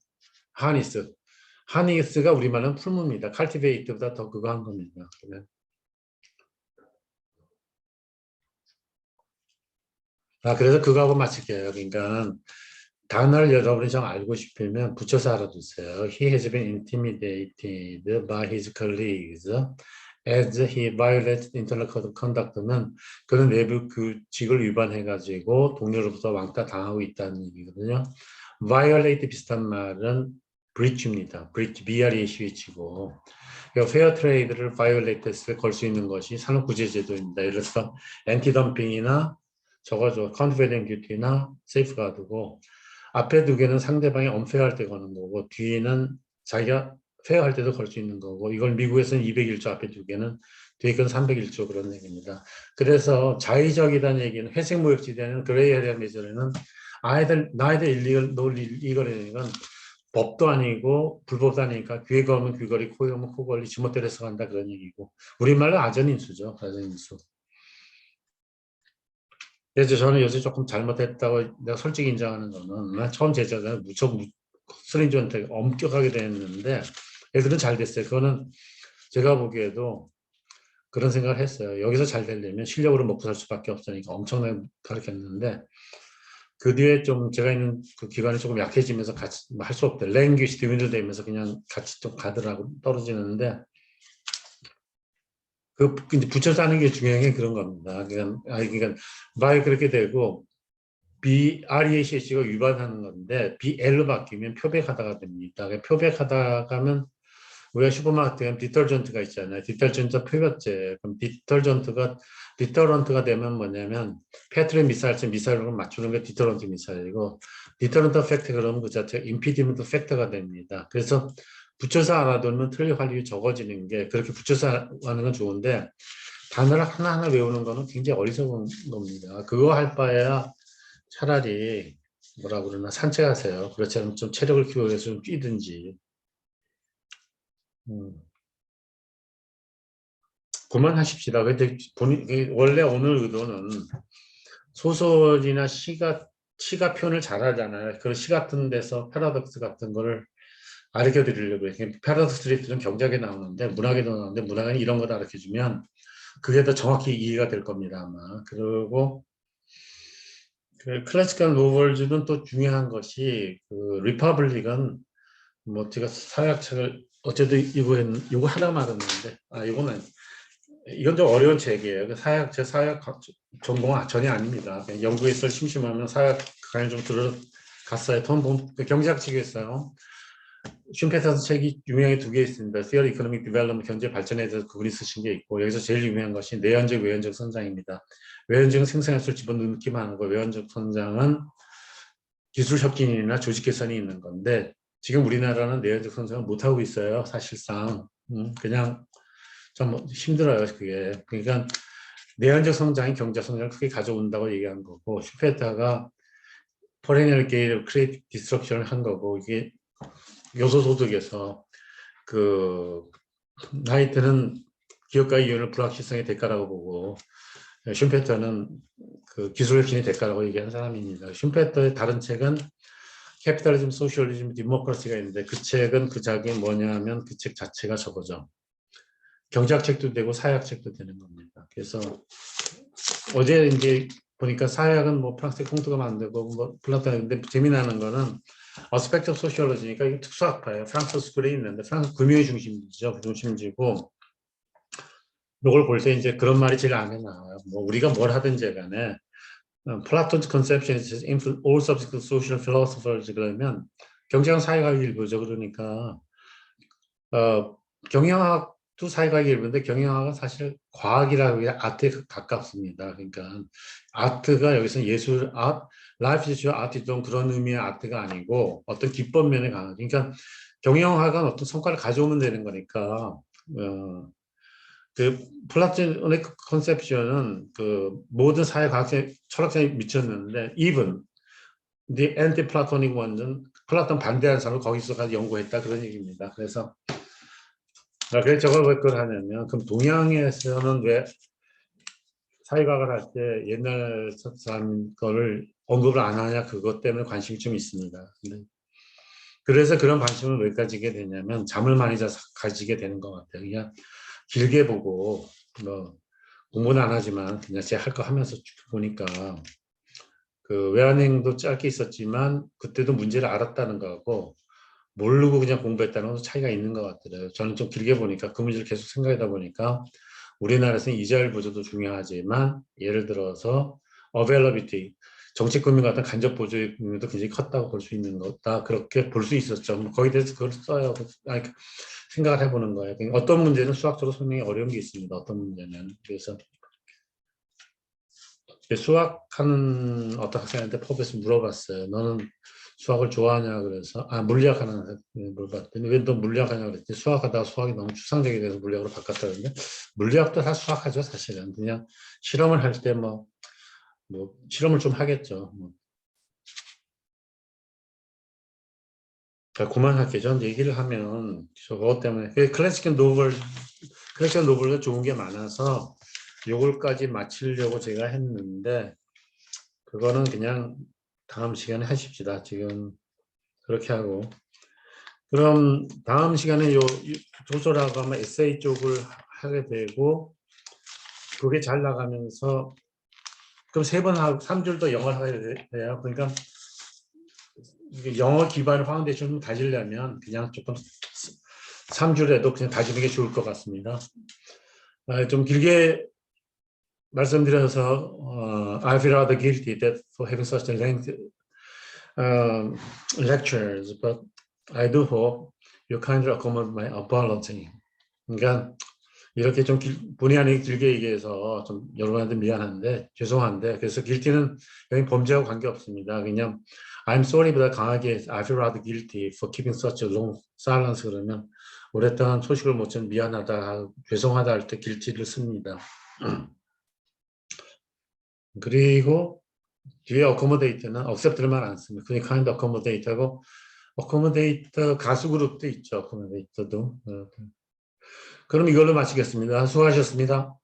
하니스가 우리말은 풀무입니다. 칼티베이트보다 더 그거 한 겁니다. 그래서 그거하고 마칠게요. 그러니까 단어를 여러분이 좀 알고 싶으면 붙여서 알아두세요. He has been intimidated by his colleagues as he violated internal code of conduct면 그는 내부 규칙을 위반해가지고 동료로부터 왕따 당하고 있다는 얘기거든요. violate 비슷한 말은 breach입니다. breach, B-R-E-A-C-H고 페어 트레이드를 violate 했을 때 걸 수 있는 것이 산업구제제도입니다. 예를 들어서 엔티덤핑이나 저거죠. 컨트베이딩 듀티나 세이프가드고 앞에 두 개는 상대방이 언페어할 때 거는 거고 뒤에는 자기가 페어할 때도 걸 수 있는 거고 이걸 미국에서는 201조 앞에 두 개는 뒤에 건 301조 그런 얘기입니다. 그래서 자의적이라는 얘기는 회색 무역지대는 그레이 에리아 메저리는 나이들 일리걸 놀 이거라는 건 법도 아니고 불법도 아니니까 귀에 걸면 귀걸이 코에 걸면 코걸이 지멋대로서 간다 그런 얘기고 우리말로 아전인수죠. 아전인수. 그래서 저는 요새 조금 잘못했다고 내가 솔직히 인정하는 거는 난 처음 제자가 무척 스린저한테 엄격하게 됐는데 애들은 잘 됐어요. 그거는 제가 보기에도 그런 생각을 했어요. 여기서 잘 되려면 실력으로 먹고 살 수밖에 없으니까 엄청나게 가르쳤는데 그 뒤에 좀 제가 있는 그 기관이 조금 약해지면서 같이 할 수 없대. 랭귀지 디미들되면서 그냥 같이 좀 가더라고 떨어지는데 그 이제 붙여서 하는 게 중요한 게 그런 겁니다. 그러니까 말 그렇게 되고 BREACH가 위반하는 건데 BL로 바뀌면 표백하다가 됩니다. 표백하다가면 우리가 슈퍼마켓에 가면 디터전트가 있잖아요. 디터전트 표백제. 그럼 디터런트가 되면 뭐냐면 패트리 미사일처럼 미사일을 맞추는 게 디터런트 미사일이고 디터런트 팩트 그러면 그 자체가 임피디먼트 팩터가 됩니다. 그래서 붙여서 알아두면 틀릴 확률이 적어지는 게 그렇게 붙여서 하는 건 좋은데 단어를 하나하나 외우는 거는 굉장히 어리석은 겁니다. 그거 할 바에야 차라리 뭐라 그러나 산책하세요. 그렇지 않으면 좀 체력을 키우기 위해서 좀 뛰든지. 그만하십시다. 근데 원래 오늘 의도는 소설이나 시가 표현을 잘하잖아요. 그런 시 같은 데서 패러독스 같은 거를 가르쳐 드리려고 해요. 패러독스들은 경작에 나오는데 문학에도 나오는데 문학은 이런 거 가르쳐 주면 그게 더 정확히 이해가 될 겁니다. 아마. 그리고 그 클래시컬 노멀즈는 또 중요한 것이 그 리퍼블릭은 뭐 제가 사약책을 어제도 이거 하나 말았는데 이건 좀 어려운 책이에요. 제 사약 전공은 전혀 아닙니다. 그냥 연구에서 심심하면 사약 강의 좀 들어갔어요. 경제학 책이 있어요. 슌페터스 책이 유명하게 두 개 있습니다. Theory Economic Development 경제 발전에 대해서 그분이 쓰신 게 있고 여기서 제일 유명한 것이 내연적 외연적 성장입니다. 외연적은 생산성을 집어넣기만 하는 거 외연적 성장은 기술 혁신이나 조직 개선이 있는 건데 지금 우리나라는 내연적 성장을 못하고 있어요. 사실상 그냥 좀 힘들어요. 그게. 그러니까 내연적 성장이 경제 성장을 크게 가져온다고 얘기한 거고 슈페터가 perennial gain of creative destruction을 한 거고 이게 요소소득에서 그 나이 드는 기업가의 이윤을 불확실성의 대가라고 보고 슈페터는 그 기술 혁신의 대가라고 얘기한 사람입니다. 슈페터의 다른 책은 캐피탈리즘, 소셜리즘, 디모크라시가 있는데 그 책은 그 작이 뭐냐면 그 책 자체가 저거죠. 경제학 책도 되고 사회학 책도 되는 겁니다. 그래서 어제 이제 보니까 사회학은 뭐 프랑스의 콩트가 만들고 뭐 플라톤인데 재미나는 거는 어스펙트 오브 소시올로지니까 이게 특수학파예요. 프랑스 스쿨에 있는데 프랑스 금융의 중심지죠. 중심지고 이걸 볼 때 이제 그런 말이 제일 안에 나와요. 뭐 우리가 뭘 하든지 간에 Plato's conception is influence all subsequent social philosophers 그러면 경제학 사회과학 일부죠. 그러니까 경영학도 사회과학 일부인데 경영학은 사실 과학이라고 해야 아트에 가깝습니다. 그러니까 아트가 여기서 예술, 라이프 이슈 아트 좀 그런 의미의 아트가 아니고 어떤 기법 면에 강한. 그러니까 경영학은 어떤 성과를 가져오면 되는 거니까 그 플라톤의 컨셉션은 그 모든 사회과학적 철학자에 미쳤는데 even the anti-Platonic one는 플라톤 반대하는 사람을 거기서 연구했다 그런 얘기입니다. 그래서 저걸 왜 그걸 하냐면 그럼 동양에서는 왜 사회과학을 할 때 옛날 사람 거를 언급을 안 하냐 그것 때문에 관심이 좀 있습니다. 그래서 그런 관심을 왜 가지게 되냐면 잠을 많이 자서 가지게 되는 것 같아요. 그냥 길게 보고 뭐 공부는 안 하지만 그냥 제 할 거 하면서 쭉 보니까 그 외환행도 짧게 있었지만 그때도 문제를 알았다는 거하고 모르고 그냥 공부했다는 건 차이가 있는 것 같더라고요. 저는 좀 길게 보니까 그 문제를 계속 생각하다 보니까 우리나라에서는 이자율 보조도 중요하지만 예를 들어서 availability, 정책금융 같은 간접 보조의 의미도 굉장히 컸다고 볼 수 있는 거다. 그렇게 볼 수 있었죠. 거기에 대해서 그걸 써요. 생각을 해보는 거예요. 어떤 문제는 수학적으로 설명이 어려운 게 있습니다. 어떤 문제는. 그래서 수학하는 어떤 학생한테 법에서 물어봤어요. 너는 수학을 좋아하냐 그래서 물리학하는 물어봤더니 왜 너 물리학하냐 그랬더니 수학하다가 수학이 너무 추상적이 돼서 물리학으로 바꿨다는데 물리학도 다 수학하죠 사실은. 그냥 실험을 할 때 뭐 실험을 좀 하겠죠. 그만할게요. 전 얘기를 하면 저거 때문에 클래식한 노블도 좋은 게 많아서 요걸까지 마치려고 제가 했는데 그거는 그냥 다음 시간에 하십시다. 지금 그렇게 하고 그럼 다음 시간에 요 도서라고 하면 에세이 쪽을 하게 되고 그게 잘 나가면서 그럼 3번 하고 3줄 더 영어를 하게 돼요. 그러니까 영어 기반을 파운데이션을 다지려면 그냥 조금 3줄에도 그냥 다지는 게 좋을 것 같습니다. 좀 길게 말씀드려서 I feel rather guilty that for having such a lengthy lectures, but I do hope you kindly accommodate my apology. 그러니까 이렇게 좀 본의 아니게 길게 얘기해서 좀 여러분한테 미안한데 죄송한데 그래서 guilty는 여기 범죄하고 관계없습니다. 그냥 I'm sorry보다 강하게 I feel rather guilty for keeping such a long silence 그러면 오랫동안 소식을 못 전해 미안하다 죄송하다 할 때 guilty를 씁니다. 그리고 뒤에 accommodate는 accept를만 안 씁니다. 그냥 kind accommodate하고 accommodate 가수 그룹도 있죠. accommodate도. 그럼 이걸로 마치겠습니다. 수고하셨습니다.